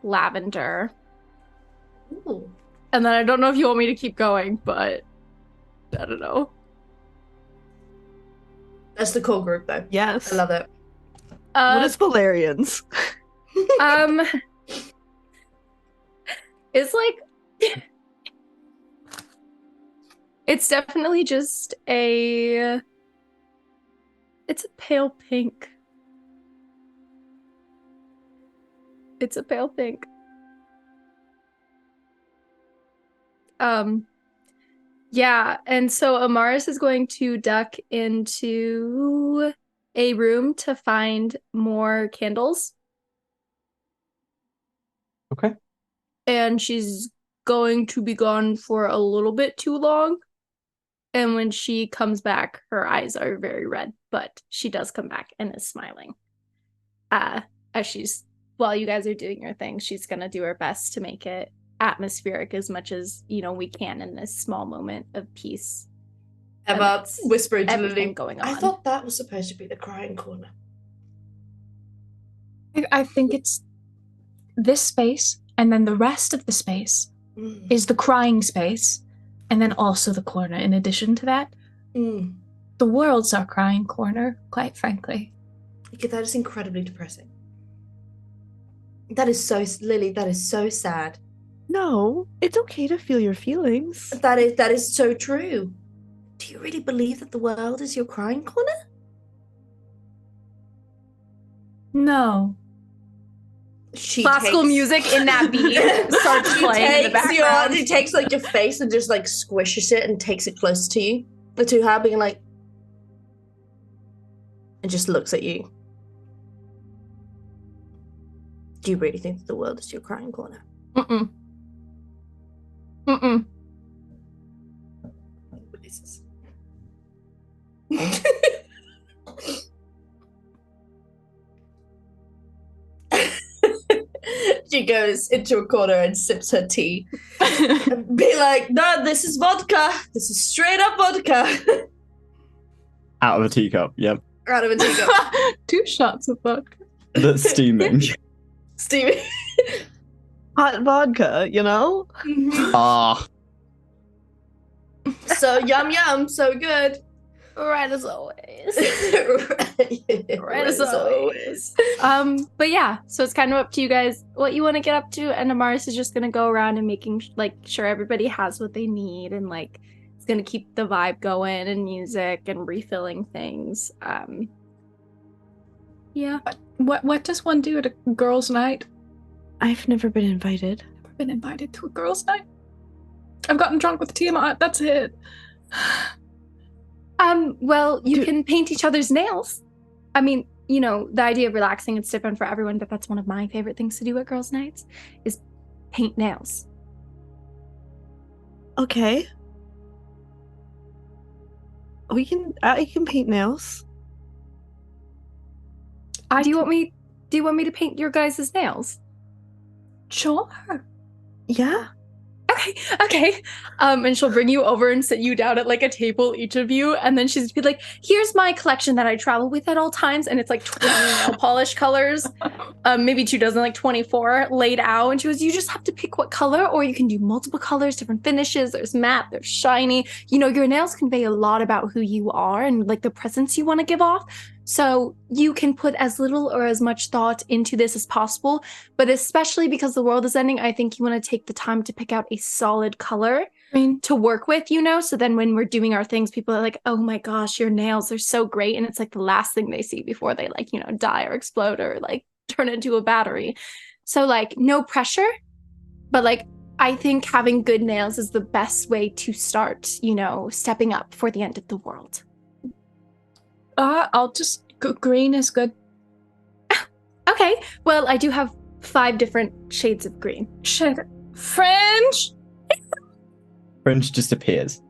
lavender. Ooh. And then I don't know if you want me to keep going, but I don't know. That's the core group, though. Yes. I love it. What is Valerian's? It's like it's definitely just it's a pale pink. It's a pale pink. Yeah, and so Amaris is going to duck into a room to find more candles. Okay. And she's going to be gone for a little bit too long. And when she comes back, her eyes are very red, but she does come back and is smiling. As while you guys are doing your thing, she's gonna do her best to make it atmospheric as much as we can in this small moment of peace. Emma whispering to Everything Lily, going on. I thought that was supposed to be the crying corner. I think it's this space, and then the rest of the space is the crying space, and then also the corner in addition to that. Mm. The world's our crying corner, quite frankly. Okay, that is incredibly depressing. That is so, Lily, that is so sad. No, it's okay to feel your feelings. That is so true. Do you really believe that the world is your crying corner? No. Classical music in that beat starts playing in the background. He takes like your face and just like squishes it and takes it close to you, to her, being like, and just looks at you. Do you really think that the world is your crying corner? Mm-mm. Mm-mm. She goes into a corner and sips her tea. And be like, no, this is vodka. This is straight up vodka. Out of a teacup, yep. Out of a teacup. 2 shots of vodka. That's steaming. Stevie. Hot vodka, Ah. So yum, so good. Right as always. Right as always. But yeah, so it's kind of up to you guys what you want to get up to, and Amaris is just gonna go around and making sure everybody has what they need, and it's gonna keep the vibe going and music and refilling things. Yeah. What does one do at a girls' night? I've never been invited. I've been invited to a girls' night. I've gotten drunk with Tiamat. That's it. Well, you Do- can paint each other's nails. I mean, you know, the idea of relaxing, it's different for everyone, but that's one of my favorite things to do at girls' nights is paint nails. Okay. I can paint nails. Do you want me to paint your guys' nails? Sure. Yeah. Okay. And she'll bring you over and sit you down at like a table, each of you, and then she's be like, "Here's my collection that I travel with at all times," and it's like 20 nail polish colors, maybe 2 dozen, like 24 laid out. And she goes, "You just have to pick what color, or you can do multiple colors, different finishes. There's matte, there's shiny. You know, your nails convey a lot about who you are and like the presence you want to give off. So you can put as little or as much thought into this as possible, but especially because the world is ending, I think you want to take the time to pick out a solid color to work with, you know? So then when we're doing our things, people are like, oh my gosh, your nails are so great. And it's like the last thing they see before they like, you know, die or explode or like turn into a battery. So like no pressure, but like I think having good nails is the best way to start, you know, stepping up for the end of the world." I'll just green is good. Okay, well, I do have 5 different shades of green. Shit. Fringe? Fringe just appears.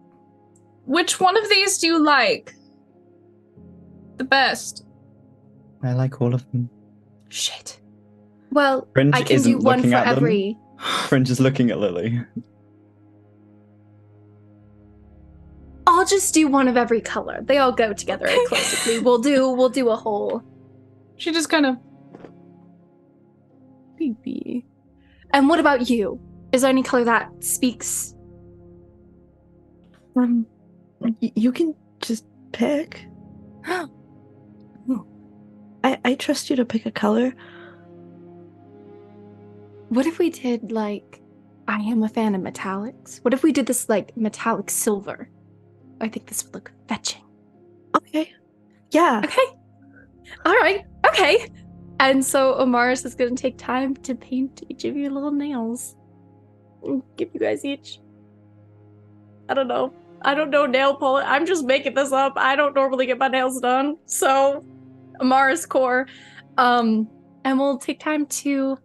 Which one of these do you like the best? I like all of them. Shit. Well, Fringe I can isn't do one looking for at them. every. Fringe is looking at Lily. I'll just do one of every color. They all go together eclectically. We'll do a whole She just kind of. BB. And what about you? Is there any color that speaks? You can just pick. I trust you to pick a color. What if we did like, I am a fan of metallics. What if we did this like metallic silver? I think this would look fetching. Okay. Yeah. Okay. All right. Okay. And so Amaris is going to take time to paint each of your little nails. And give you guys each. I don't know nail polish. I'm just making this up. I don't normally get my nails done. So Amaris core. And we'll take time to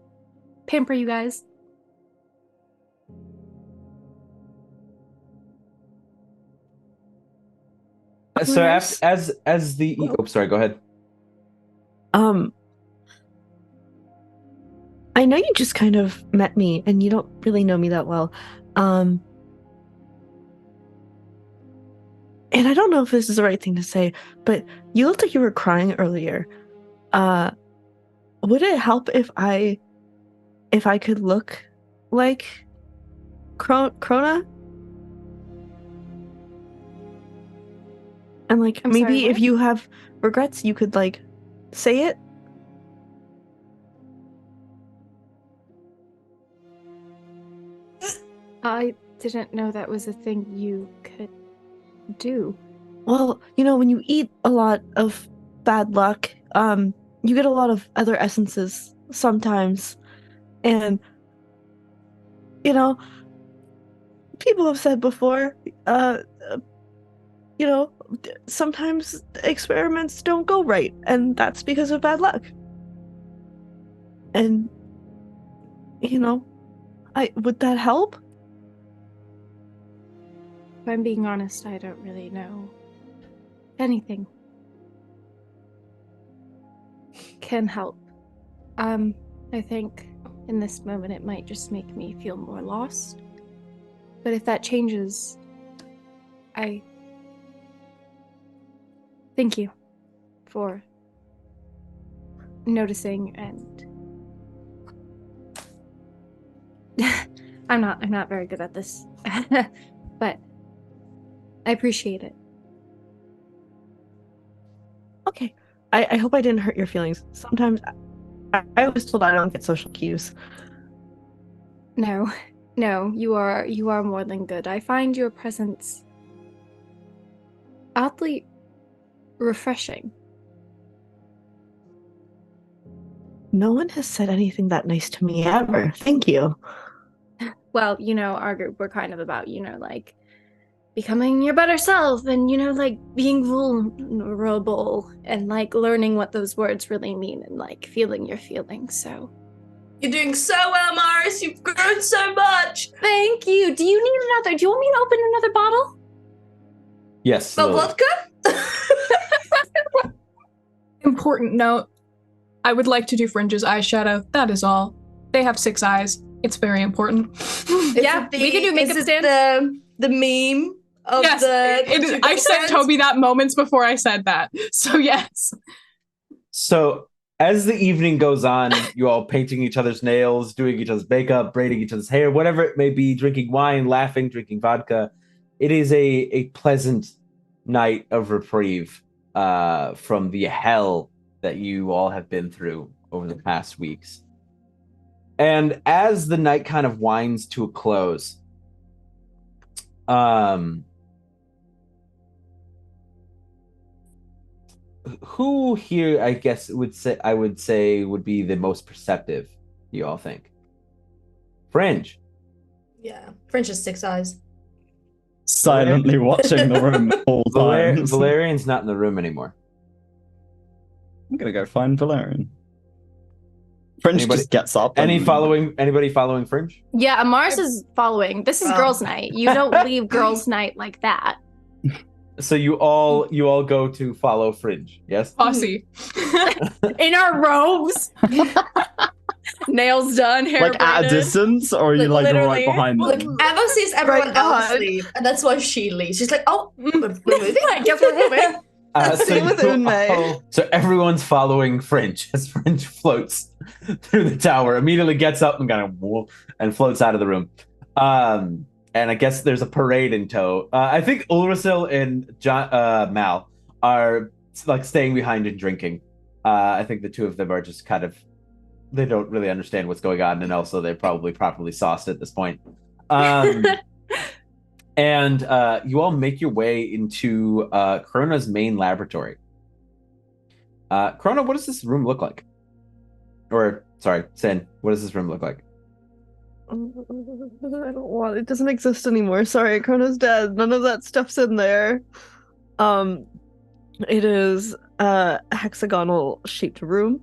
pamper you guys. So Amaris? as the sorry, go ahead. I know you just kind of met me and you don't really know me that well. And I don't know if this is the right thing to say, but you looked like you were crying earlier. Would it help if I could look like Chrona? And like I'm maybe sorry, if what? you have regrets, you could like say it. I didn't know that was a thing you could do. Well, you know, when you eat a lot of bad luck, you get a lot of other essences sometimes. And you know, people have said before, you know, sometimes experiments don't go right, and that's because of bad luck. And you know, would that help? If I'm being honest, I don't really know anything can help. I think in this moment it might just make me feel more lost. But if that changes, I thank you for noticing. And I'm not very good at this. But I appreciate it. Okay. I hope I didn't hurt your feelings. Sometimes I was told I don't get social cues. No, you are more than good. I find your presence oddly refreshing. No one has said anything that nice to me ever. Thank you. Well, our group, we're kind of about, like, becoming your better self and, like, being vulnerable and, like, learning what those words really mean and, like, feeling your feelings, so. You're doing so well, Amaris. You've grown so much. Thank you. Do you need another? Do you want me to open another bottle? Yes. But Lily. vodka? Important note. I would like to do Fringe's eyeshadow. That is all. They have 6 eyes. It's very important. Yeah, we can do makeup stand. The meme of Yes, it is. I sent Toby that moments before I said that. So yes. So as the evening goes on, you all painting each other's nails, doing each other's makeup, braiding each other's hair, whatever it may be, drinking wine, laughing, drinking vodka. It is a pleasant night of reprieve from the hell that you all have been through over the past weeks. And as the night kind of winds to a close, who here, I guess, would say would be the most perceptive? You all think? Fringe. Yeah, Fringe has 6 eyes. Silently watching the room at all times. Valerian's not in the room anymore. I'm gonna go find Valerian. Fringe just gets up. Anybody following Fringe? Yeah, Amaris is following. This is girls' night. You don't leave girls' night like that. So you all go to follow Fringe, yes? Posse. In our robes. Nails done, hair like at a braided. distance, or are you like right behind Look, them? Emma sees everyone Right else behind. leave, and that's why she leaves. She's like, "Oh, we're moving. I guess we're moving." Same with Unmei. So everyone's following Fringe as Fringe floats through the tower, immediately gets up and kind of and floats out of the room. And I guess there's a parade in tow. I think Ulrisil and Mal are like staying behind and drinking. I think the two of them are just kind of, they don't really understand what's going on, and also they're probably properly sauced at this point. And you all make your way into Chrona's main laboratory. Chrona, what does this room look like? Or, sorry, Sin, what does this room look like? I don't want it. Doesn't exist anymore. Sorry, Chrona's dead. None of that stuff's in there. It is a hexagonal shaped room.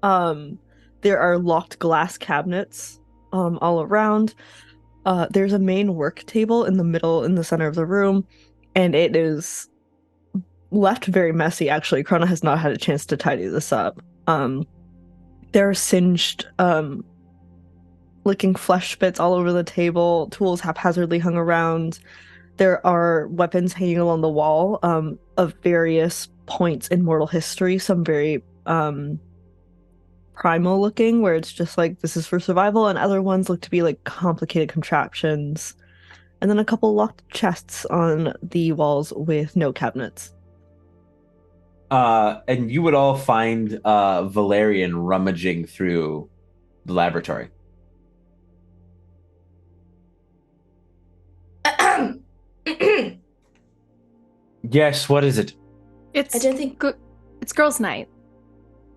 There are locked glass cabinets all around. There's a main work table in the middle, in the center of the room, and it is left very messy, actually. Chrona has not had a chance to tidy this up. There are singed, licking flesh bits all over the table, tools haphazardly hung around. There are weapons hanging along the wall of various points in mortal history, some very primal looking, where it's just like, this is for survival, and other ones look to be like complicated contraptions. And then a couple locked chests on the walls with no cabinets. And you would all find Valerian rummaging through the laboratory. Yes, what is it? It's I don't think, it's girls' night.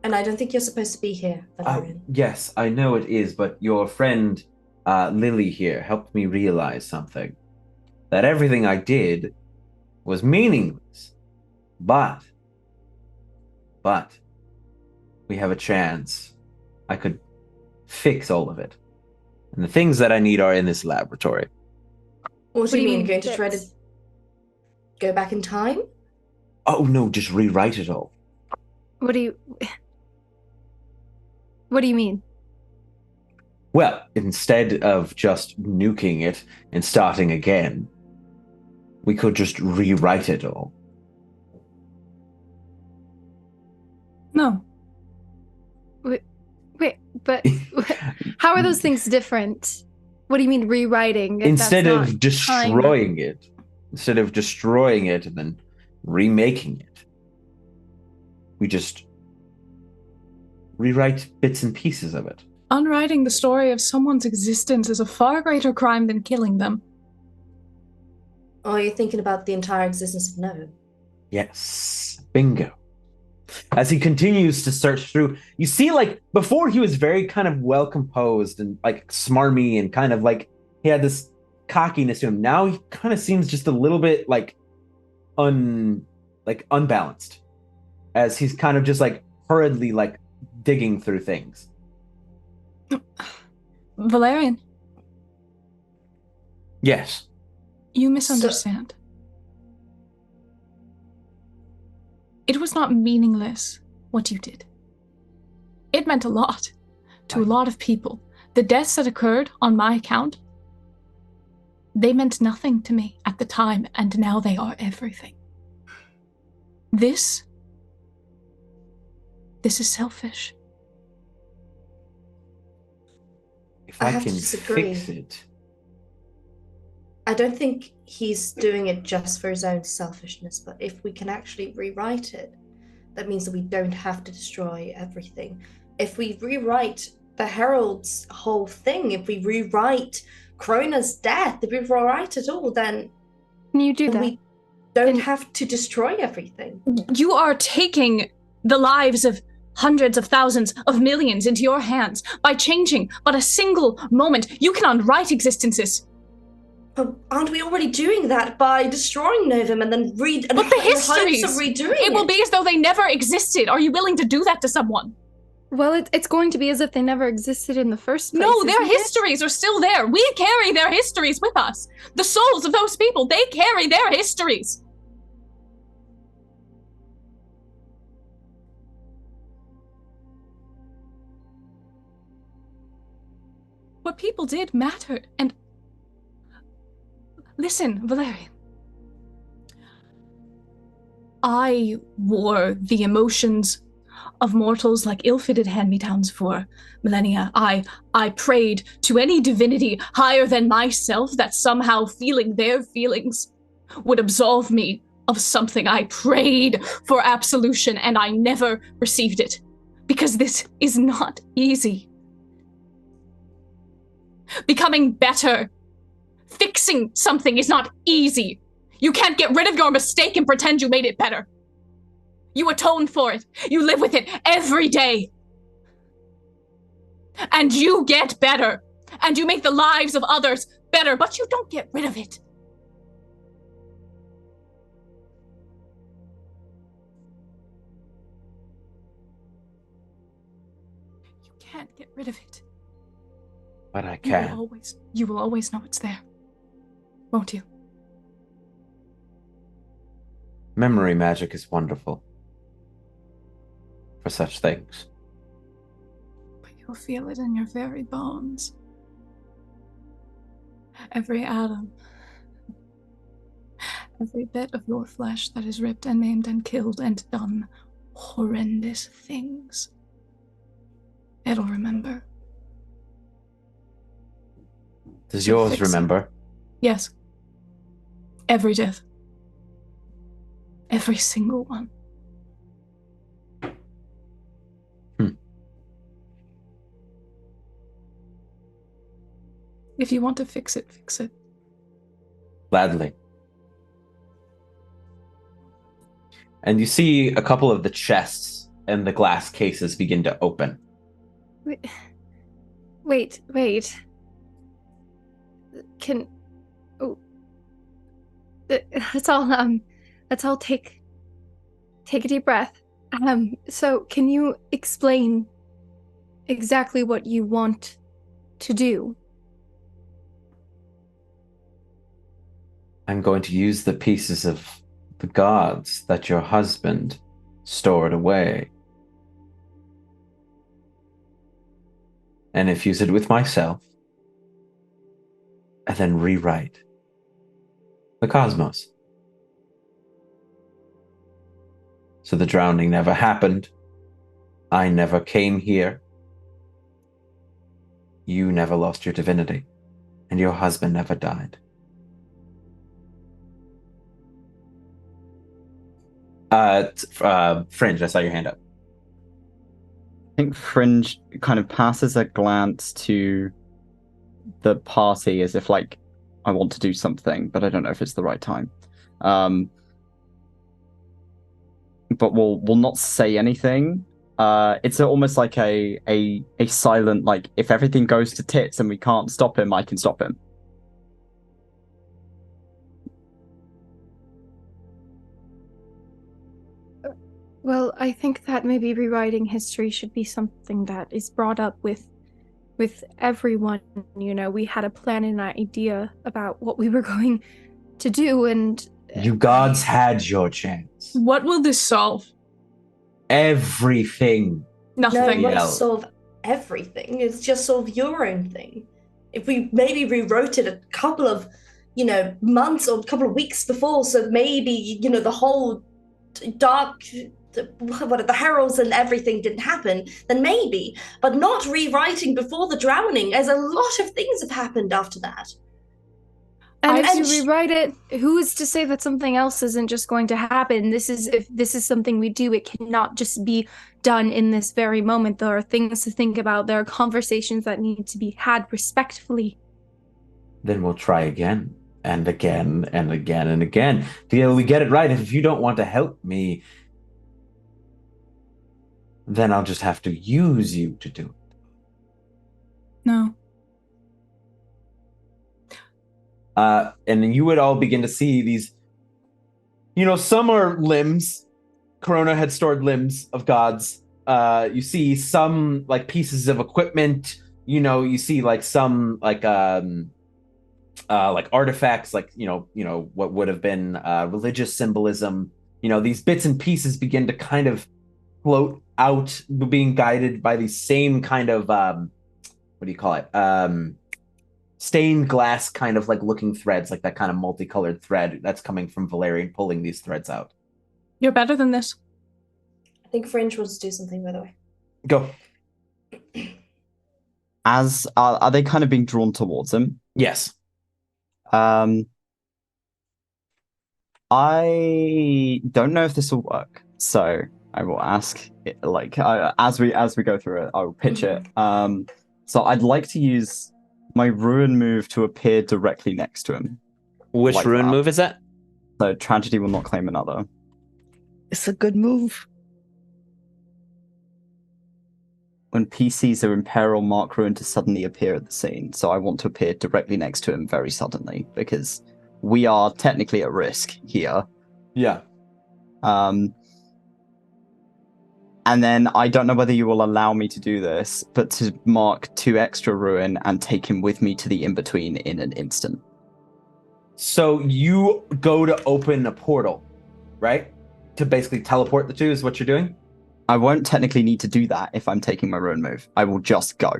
and I don't think you're supposed to be here, Valerian. Yes, I know it is, but your friend Lily here helped me realize something. That everything I did was meaningless. But we have a chance. I could fix all of it. And the things that I need are in this laboratory. What do you mean? Going to fix? try to go back in time? Oh no, just rewrite it all. What do you mean? Well, instead of just nuking it and starting again, we could just rewrite it all. No. Wait, but how are those things different? What do you mean rewriting? if Instead that's of not destroying it, and then remaking it, we just rewrite bits and pieces of it. Unwriting the story of someone's existence is a far greater crime than killing them. Or are you thinking about the entire existence of Nova? Yes, bingo. as he continues to search through. You see, like, before he was very kind of well composed and like smarmy and kind of like he had this cockiness to him. Now he kind of seems just a little bit like unbalanced, as he's kind of just like hurriedly like digging through things. Valerian, Yes. you misunderstand. It was not meaningless what you did. It meant a lot to a lot of people. The deaths that occurred on my account, they meant nothing to me at the time, and now they are everything. This is selfish. If I I have to can disagree. fix it. I don't think he's doing it just for his own selfishness, but if we can actually rewrite it, that means that we don't have to destroy everything. If we rewrite the Herald's whole thing, if we rewrite Chrona's death, if we rewrite it all, then Can you do that? we don't And- have to destroy everything. You are taking the lives of hundreds of thousands of millions into your hands by changing but a single moment. You can unwrite existences. But aren't we already doing that by destroying Novum and then But the in hopes histories! of redoing It will be as though they never existed. Are you willing to do that to someone? Well, it's going to be as if they never existed in the first place. No, their isn't it? histories are still there. We carry their histories with us. The souls of those people, they carry their histories. What people did mattered, and listen, Valerian. I wore the emotions of mortals like ill-fitted hand-me-downs for millennia. I prayed to any divinity higher than myself that somehow feeling their feelings would absolve me of something. I prayed for absolution, and I never received it, because this is not easy. Becoming better, fixing something is not easy. You can't get rid of your mistake and pretend you made it better. You atone for it. You live with it every day. And you get better. And you make the lives of others better, but you don't get rid of it. You can't get rid of it. But I can. You will always know it's there. Won't you? Memory magic is wonderful for such things. But you'll feel it in your very bones. Every atom. Every bit of your flesh that is ripped and maimed and killed and done horrendous things. It'll remember. Does So yours fix it. remember? Yes. Every death. Every single one. If you want to fix it, fix it. Gladly. And you see a couple of the chests and the glass cases begin to open. Wait. Can... Oh. Let's all take a deep breath. So can you explain exactly what you want to do? I'm going to use the pieces of the gods that your husband stored away and infuse it with myself and then rewrite the cosmos. So the drowning never happened. I never came here. You never lost your divinity, and your husband never died. Fringe, I saw your hand up. I think Fringe kind of passes a glance to the party as if, like, I want to do something, but I don't know if it's the right time. but will not say anything. It's almost like a silent, like, if everything goes to tits and we can't stop him, I can stop him. Well, I think that maybe rewriting history should be something that is brought up with everyone. You know, we had a plan and an idea about what we were going to do, and You gods had your chance. What will this solve? Everything. No, Nothing. it won't Yeah. solve everything. It's just solve your own thing. If we maybe rewrote it a couple of, months or a couple of weeks before, so maybe, the whole dark, the heralds and everything didn't happen, then maybe. But not rewriting before the drowning, as a lot of things have happened after that. As you rewrite it, who is to say that something else isn't just going to happen? If this is something we do, it cannot just be done in this very moment. There are things to think about. There are conversations that need to be had respectfully. Then we'll try again and again and again and again till we get it right. If you don't want to help me, then I'll just have to use you to do it. No. And then you would all begin to see these, some are limbs. Chrona had stored limbs of gods. You see some like pieces of equipment. You see like some like artifacts, like what would have been religious symbolism. These bits and pieces begin to kind of float out, being guided by these same kind of what do you call it? Stained glass kind of like looking threads, like that kind of multicolored thread that's coming from Valerian pulling these threads out. You're better than this. I think Fringe wants to do something, by the way. Go. Are they kind of being drawn towards him? Yes. I don't know if this will work, so I will ask it, as we go through it, I will pitch it. So I'd like to use my ruin move to appear directly next to him. Which Like ruin that. move is that? So tragedy will not claim another. It's a good move. When PCs are in peril, mark ruin to suddenly appear at the scene. So I want to appear directly next to him very suddenly, because we are technically at risk here. Yeah. And then I don't know whether you will allow me to do this, but to mark 2 extra ruin and take him with me to the in-between in an instant. So you go to open a portal, right? To basically teleport the two is what you're doing? I won't technically need to do that if I'm taking my ruin move. I will just go.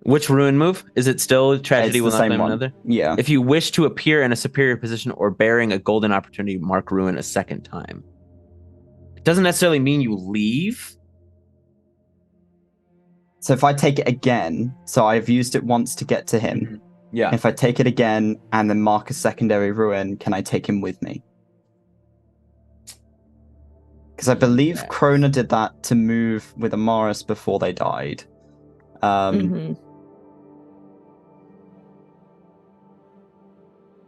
Which ruin move? Is it still tragedy It's will the not same claim one. another? Yeah. If you wish to appear in a superior position or bearing a golden opportunity, mark ruin a second time. It doesn't necessarily mean you leave. So if I take it again, so I've used it once to get to him. Yeah. If I take it again and then mark a secondary ruin, can I take him with me? Because I believe Yes. Chrona did that to move with Amaris before they died.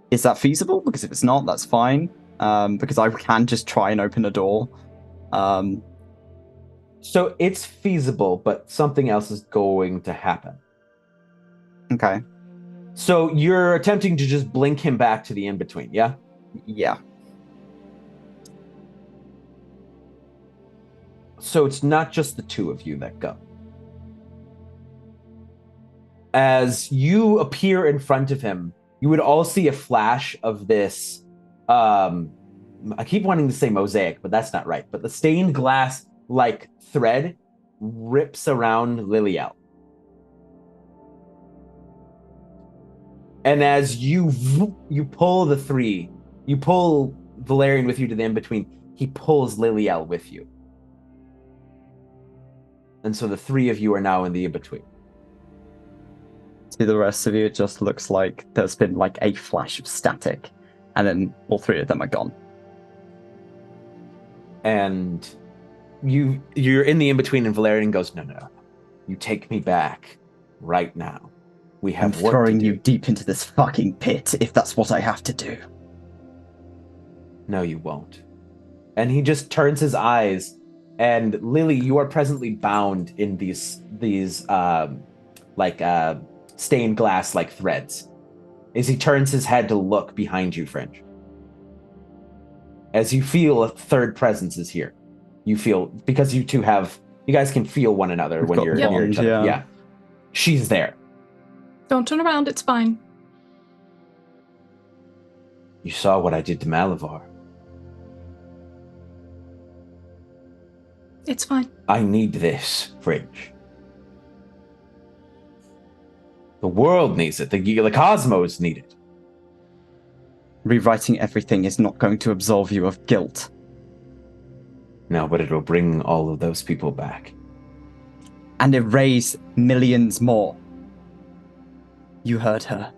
Is that feasible? Because if it's not, that's fine. Because I can just try and open a door. So it's feasible, but something else is going to happen. Okay. So you're attempting to just blink him back to the in-between, yeah? Yeah. So it's not just the two of you that go. As you appear in front of him, you would all see a flash of this, I keep wanting to say mosaic, but that's not right. But the stained glass like thread rips around Lilliale. And as you pull the three, you pull Valerian with you to the in-between, he pulls Lilliale with you. And so the three of you are now in the in-between. To the rest of you, it just looks like there's been like a flash of static, and then all 3 of them are gone. And you're in the in-between, and Valerian goes, no. You take me back right now. We I'm have work throwing to do. you deep into this fucking pit if that's what I have to do. No, you won't. And he just turns his eyes, and Lily, you are presently bound in these stained glass like threads. As he turns his head to look behind you, Fringe. As you feel a third presence is here. You feel, because you guys can feel one another We've when got you're bond, near each other. yeah. Yeah. She's there. Don't turn around, it's fine. You saw what I did to Malavar. It's fine. I need this, Fringe. The world needs it. The cosmos need it. Rewriting everything is not going to absolve you of guilt. No, but it will bring all of those people back. And erase millions more. You heard her.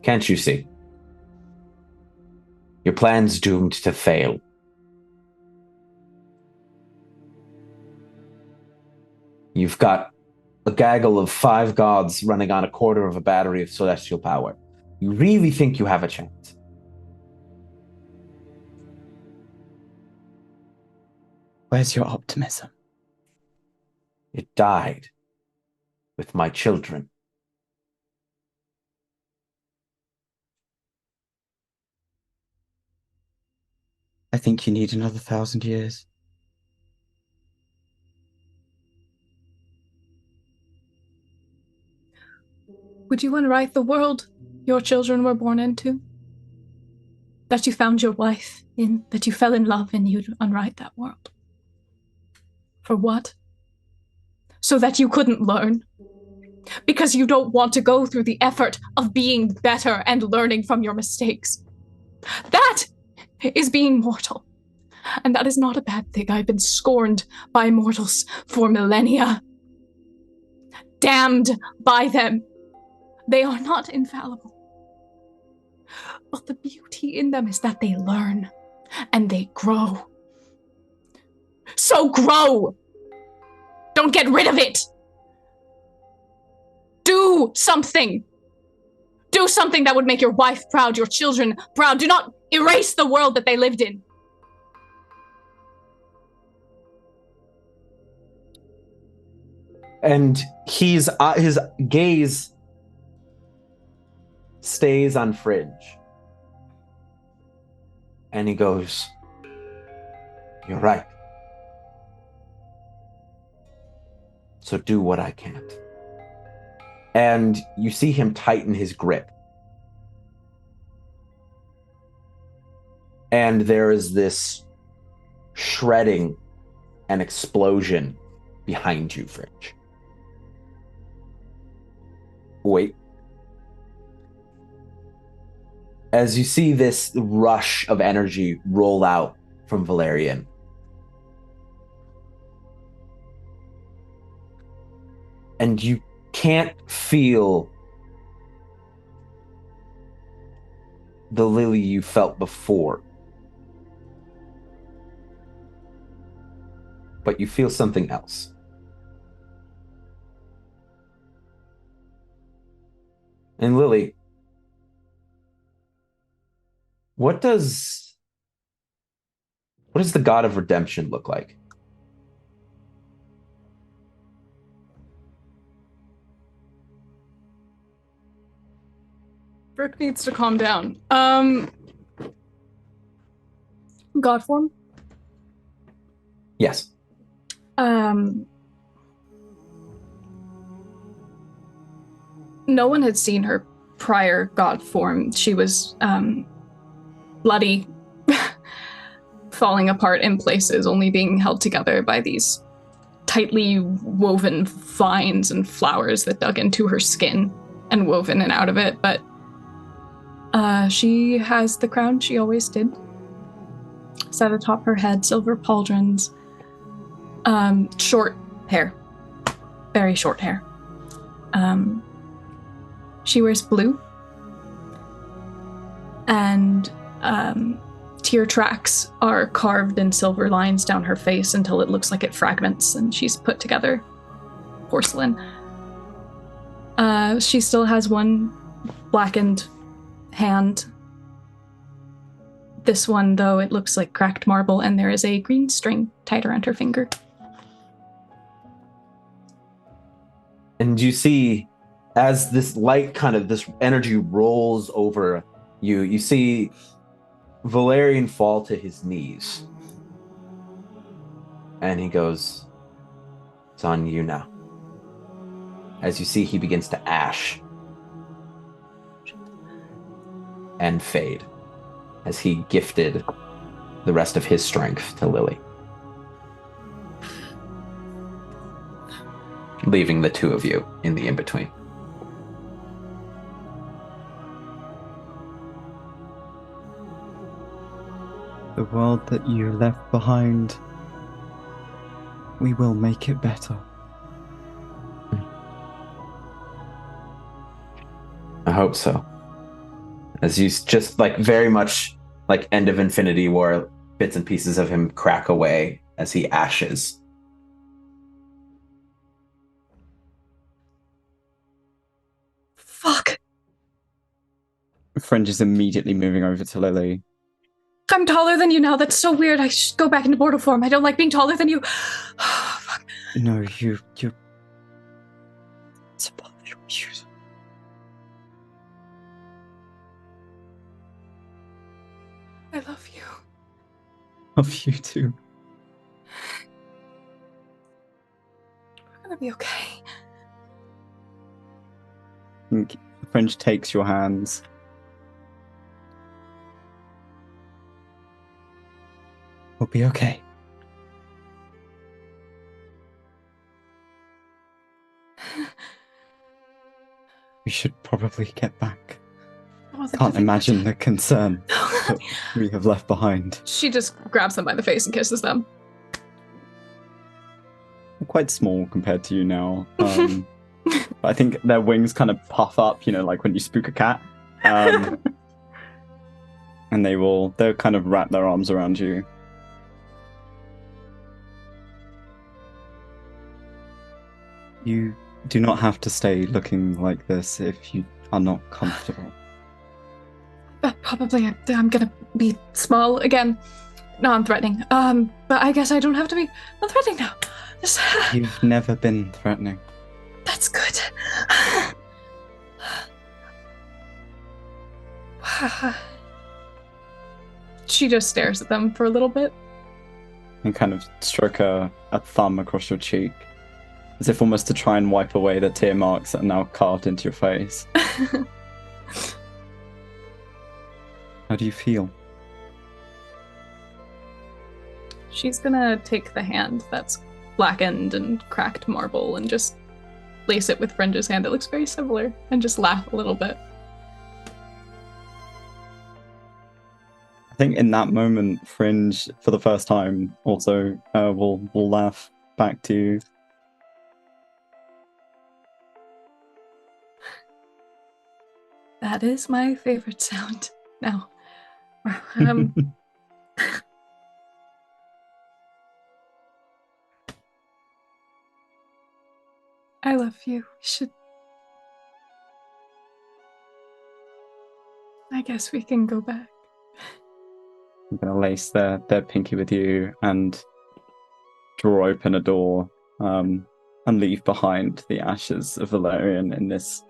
Can't you see? Your plan's doomed to fail. You've got a gaggle of 5 gods running on a quarter of a battery of celestial power. You really think you have a chance? Where's your optimism? It died with my children. I think you need another 1,000 years. Would you unwrite the world your children were born into? That you found your wife in, that you fell in love and you'd unwrite that world? For what? So that you couldn't learn? Because you don't want to go through the effort of being better and learning from your mistakes. That is being mortal. And that is not a bad thing. I've been scorned by mortals for millennia. Damned by them. They are not infallible. But the beauty in them is that they learn and they grow. So grow! Don't get rid of it! Do something! Do something that would make your wife proud, your children proud. Do not erase the world that they lived in. And his gaze stays on Fringe. And he goes, "You're right. So do what I can't." And you see him tighten his grip. And there is this shredding and explosion behind you, Fringe. Wait. As you see this rush of energy roll out from Valerian, and you can't feel the Lily you felt before, but you feel something else. And Lily, what does the God of Redemption look like? Brooke needs to calm down. God form? Yes. No one had seen her prior god form. She was bloody, falling apart in places, only being held together by these tightly woven vines and flowers that dug into her skin and wove in and out of it. But she has the crown she always did, set atop her head, silver pauldrons, short hair, very short hair. She wears blue and tear tracks are carved in silver lines down her face until it looks like it fragments and she's put together porcelain. She still has one blackened hand. This one, though, it looks like cracked marble, and there is a green string tied around her finger. And you see, as this light this energy rolls over you, you see Valerian fall to his knees. And he goes, "It's on you now." As you see, he begins to ash and fade as he gifted the rest of his strength to Lily, leaving the two of you in the in-between. The world that you left behind, we will make it better. I hope so. As you just very much like End of Infinity War, bits and pieces of him crack away as he ashes. Fuck. Fringe is immediately moving over to Lily. I'm taller than you now. That's so weird. I should go back into mortal form. I don't like being taller than you. Fuck. No, you're... It's about you. I love you. Love you too. We're gonna be okay. Fringe takes your hands. We'll be okay. We should probably get back. Can't imagine the concern that we have left behind. She just grabs them by the face and kisses them. They're quite small compared to you now. But I think their wings kind of puff up, like when you spook a cat. And they'll kind of wrap their arms around you. You do not have to stay looking like this if you are not comfortable. But probably I'm gonna be small again. Non-threatening. But I guess I don't have to be non-threatening now. Just... You've never been threatening. That's good. She just stares at them for a little bit. And kind of stroke a thumb across your cheek, as if almost to try and wipe away the tear marks that are now carved into your face. How do you feel? She's gonna take the hand that's blackened and cracked marble and just lace it with Fringe's hand. It looks very similar, and just laugh a little bit. I think in that moment, Fringe, for the first time, also will laugh back to you. That is my favorite sound now. I love you. We should... I guess we can go back. I'm going to lace their pinky with you and draw open a door and leave behind the ashes of Valerian in this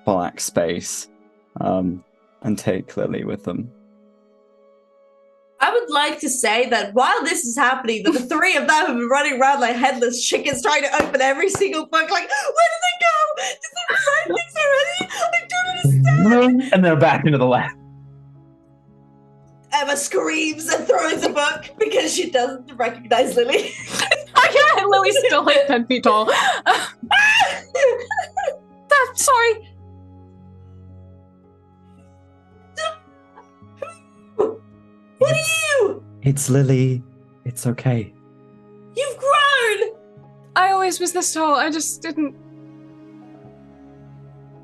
black space and take Lily with them. I would like to say that while this is happening, that the three of them have been running around like headless chickens trying to open every single book. Like, where did they go? Did they write things already? I don't understand. And they're back into the lab. Emma screams and throws the book because she doesn't recognize Lily. Oh yeah, Lily's still like 10 feet tall. Sorry. What are you? It's Lily. It's okay. You've grown. I always was this tall. I just didn't...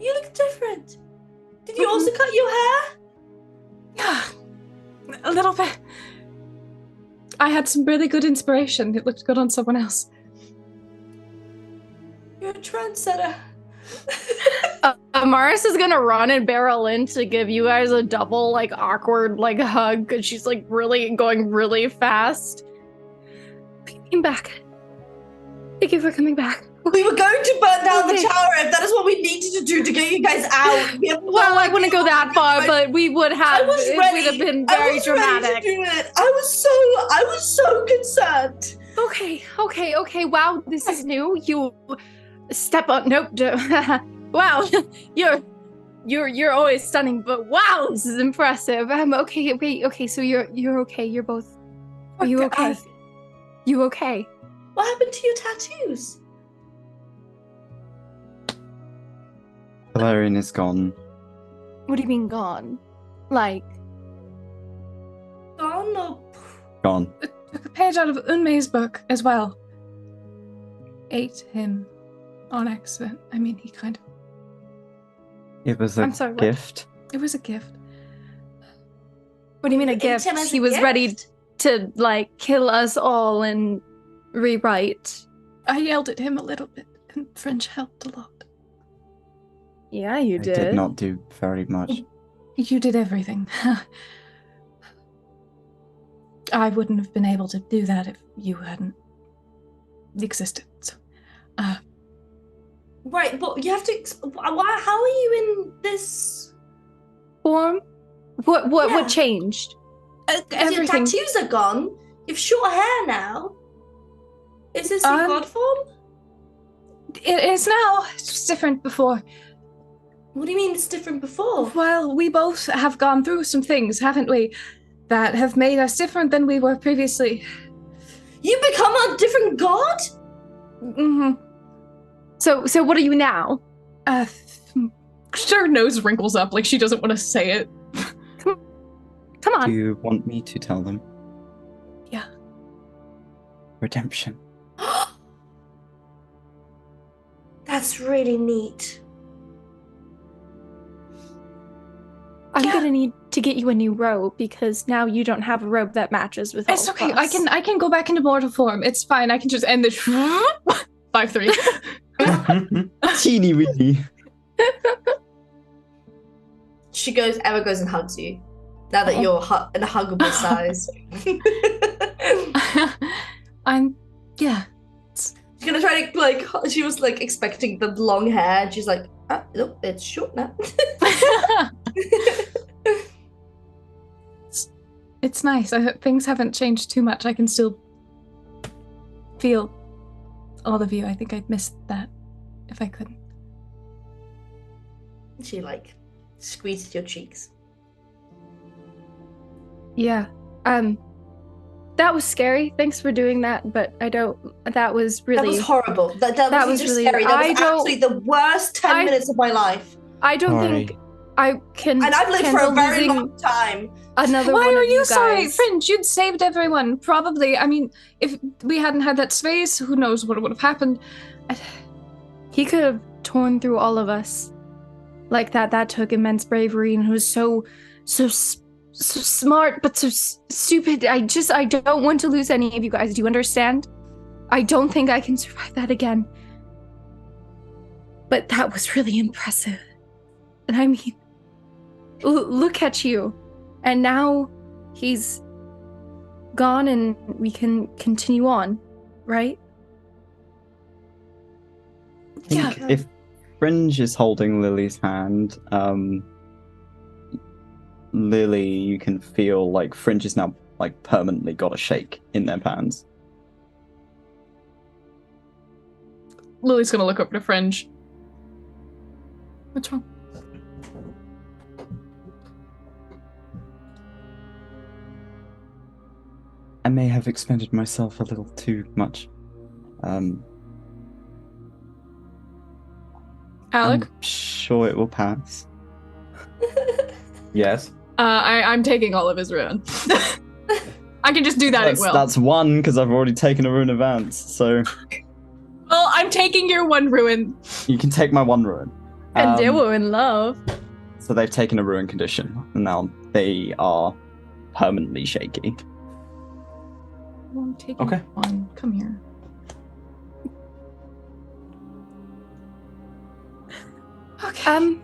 You look different. Did you also cut your hair? Yeah. A little bit. I had some really good inspiration. It looked good on someone else. You're a trendsetter. Amaris is gonna run and barrel in to give you guys a double, like, awkward, like, hug, because she's, like, really going really fast. Came back. Thank you for coming back. We were going to burn down Okay. the tower if that is what we needed to do to get you guys out. We have no Well, I wouldn't idea go that far, what but we would have. I was It ready. would have been I very was dramatic. ready to do it. I was so concerned. Okay. Wow, this is new. You step up. Nope. Wow, you're always stunning, but wow, this is impressive. Okay. So you're okay. You're both. Are you okay? You okay? What happened to your tattoos? Valerian is gone. What do you mean gone? Like, Gone or Gone. Took a page out of Unmei's book as well. Ate him on accident. I mean, he kind of. It was a I'm sorry, what? gift. It was a gift. what do you mean a ate gift? him as He a was ready gift? to like kill us all and rewrite. I yelled at him a little bit, and Fringe helped a lot. Yeah, you I did not do very much. You did everything. I wouldn't have been able to do that if you hadn't existed. So, right, but you have to. Why? How are you in this? Form? Yeah. What changed? Your everything. tattoos are gone. You've short hair now. Is this your god form? It is now. It's just different before. What do you mean it's different before? Well, we both have gone through some things, haven't we, that have made us different than we were previously. You become a different god? Mm-hmm. So what are you now? Her nose wrinkles up like she doesn't want to say it. Come on. Do you want me to tell them? Yeah. Redemption. That's really neat. I'm Yeah. gonna need to get you a new robe because now you don't have a robe that matches with It's all okay. of us. I can go back into mortal form. It's fine. I can just end this. 5-3. Teeny weeny. Emma goes and hugs you. Now that you're in a huggable size. Yeah. She's gonna try to, like, she was, like, expecting the long hair, and she's like, nope, it's short now. It's nice. Things haven't changed too much. I can still feel all of you. I think I'd miss that if I couldn't. She, like, squeezes your cheeks. Yeah. That was scary. Thanks for doing that, but that was That really was horrible. That That was was just really- scary. That I was don't- actually the worst 10 I- minutes of my life. I don't Sorry. think I can And I've lived for a handle very losing long time. another Why one are of you you sorry, guys. Fringe? You'd saved everyone. Probably. I mean, if we hadn't had that space, who knows what would have happened. He could have torn through all of us like that. That took immense bravery, and he was so smart, but so stupid. I don't want to lose any of you guys. Do you understand? I don't think I can survive that again. But that was really impressive. And I mean, look at you. And now he's gone and we can continue on, right? I think Yeah. if Fringe is holding Lily's hand, Lily, you can feel like Fringe is now like permanently got a shake in their hands. Lily's gonna look over to Fringe. What's wrong? I may have expended myself a little too much. Alec? I'm sure it will pass. Yes. I'm taking all of his ruin. I can just do that at will. That's one because I've already taken a rune advance, so Well, I'm taking your one ruin. you can take my one ruin. And they were in love. So they've taken a ruin condition, and now they are permanently shaky. I'm taking Okay. one. Come here. Okay.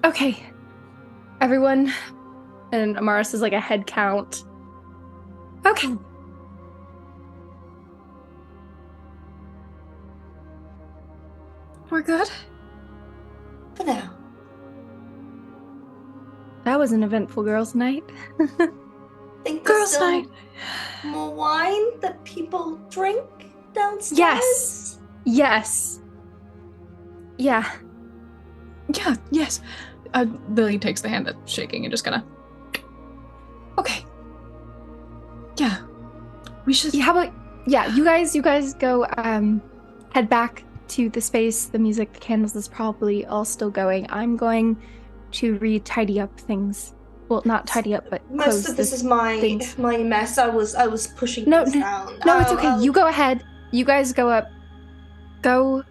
Okay. Everyone. And Amaris is like a head count. Okay. We're good? For now. That was an eventful girls' night. Think there's Girls' still night. more wine that people drink downstairs? Yes. Yes. Yeah. Yeah, yes. Lily takes the hand that's shaking and just kind of. Okay. Yeah. We should. Yeah, how about you guys go head back to the space, the music, the candles is probably all still going. I'm going to tidy up things. Well, not tidy up, but Most close of this the is my things. my mess. I was pushing No, things down. No, it's okay. You go ahead. You guys go up. Go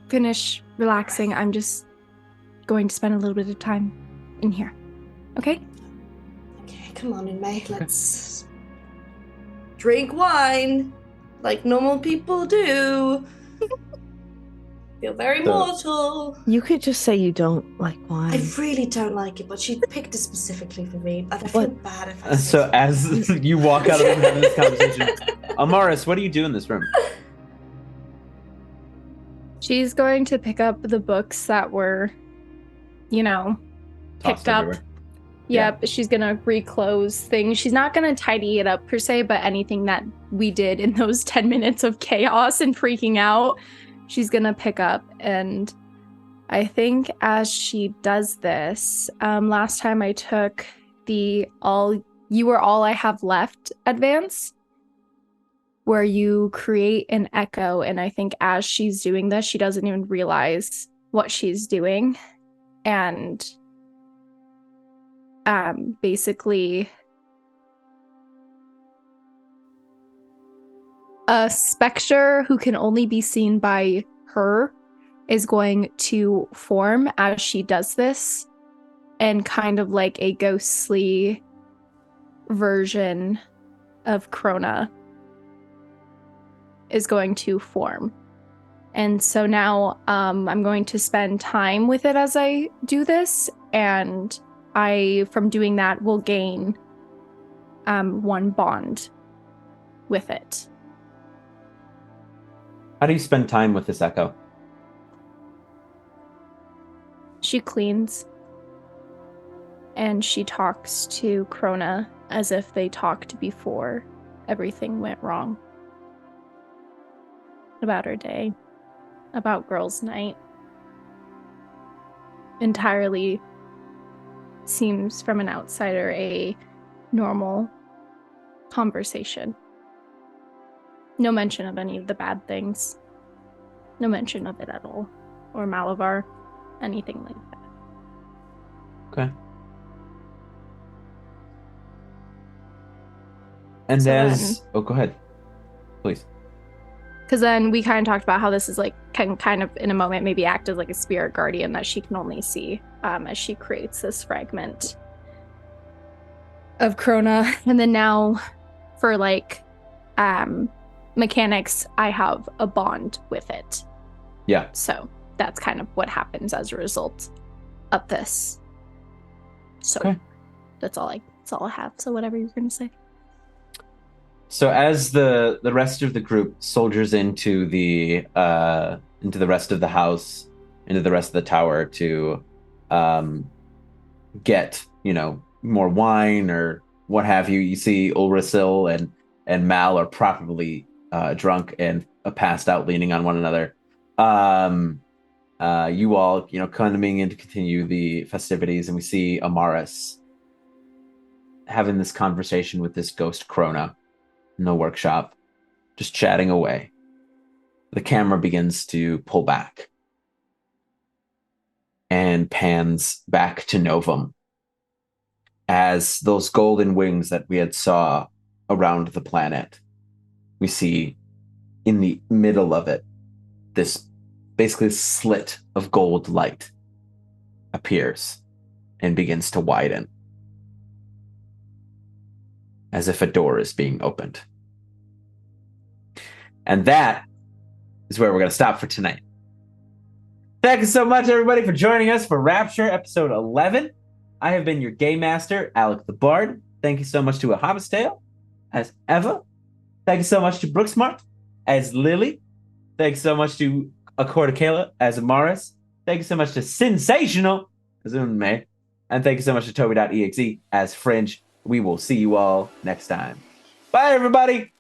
finish relaxing. I'm just going to spend a little bit of time in here. Okay? Okay, come on in, May. Let's drink wine like normal people do. Feel very mortal. You could just say you don't like wine. I really don't like it, but she picked it specifically for me. I feel bad if I say So as you walk out of the room having this conversation, Amaris, what do you do in this room? She's going to pick up the books that were, Tossed picked up. everywhere. Yep, she's gonna reclose things. She's not gonna tidy it up per se, but anything that we did in those 10 minutes of chaos and freaking out, she's gonna pick up. And I think as she does this, last time I took the you are all I have left advance, where you create an echo, and I think as she's doing this, she doesn't even realize what she's doing. And basically a specter who can only be seen by her is going to form as she does this, and kind of like a ghostly version of Chrona is going to form. And so now I'm going to spend time with it as I do this, and from doing that, will gain 1 bond with it. How do you spend time with this echo? She cleans, and she talks to Chrona as if they talked before everything went wrong. About her day, about girls' night. Entirely seems from an outsider a normal conversation. No mention of any of the bad things. No mention of it at all. Or Malabar. Anything like that. Okay. And So go ahead, please. Because then we kind of talked about how this is like can kind of in a moment maybe act as like a spirit guardian that she can only see as she creates this fragment of Chrona. And then now for like mechanics, I have a bond with it. Yeah. So that's kind of what happens as a result of this. So Okay. that's all I have. So whatever you're gonna say. So as the rest of the group soldiers into the rest of the house, into the rest of the tower to get, more wine or what have you, you see Ulrasil and Mal are probably drunk and passed out, leaning on one another. You all, coming in to continue the festivities, and we see Amaris having this conversation with this ghost Chrona in the workshop, just chatting away. The camera begins to pull back and pans back to Novum as those golden wings that we had saw around the planet, we see in the middle of it, this basically slit of gold light appears and begins to widen. as if a door is being opened. And that is where we're going to stop for tonight. Thank you so much, everybody, for joining us for Rapture episode 11. I have been your game master, Alec the Bard. Thank you so much to Ahabastale as Eva. Thank you so much to Brooksmart as Lily. Thank you so much to Akordakela as Amaris. Thank you so much to Sensational as Unme. And thank you so much to Toby.exe as Fringe. We will see you all next time. Bye, everybody.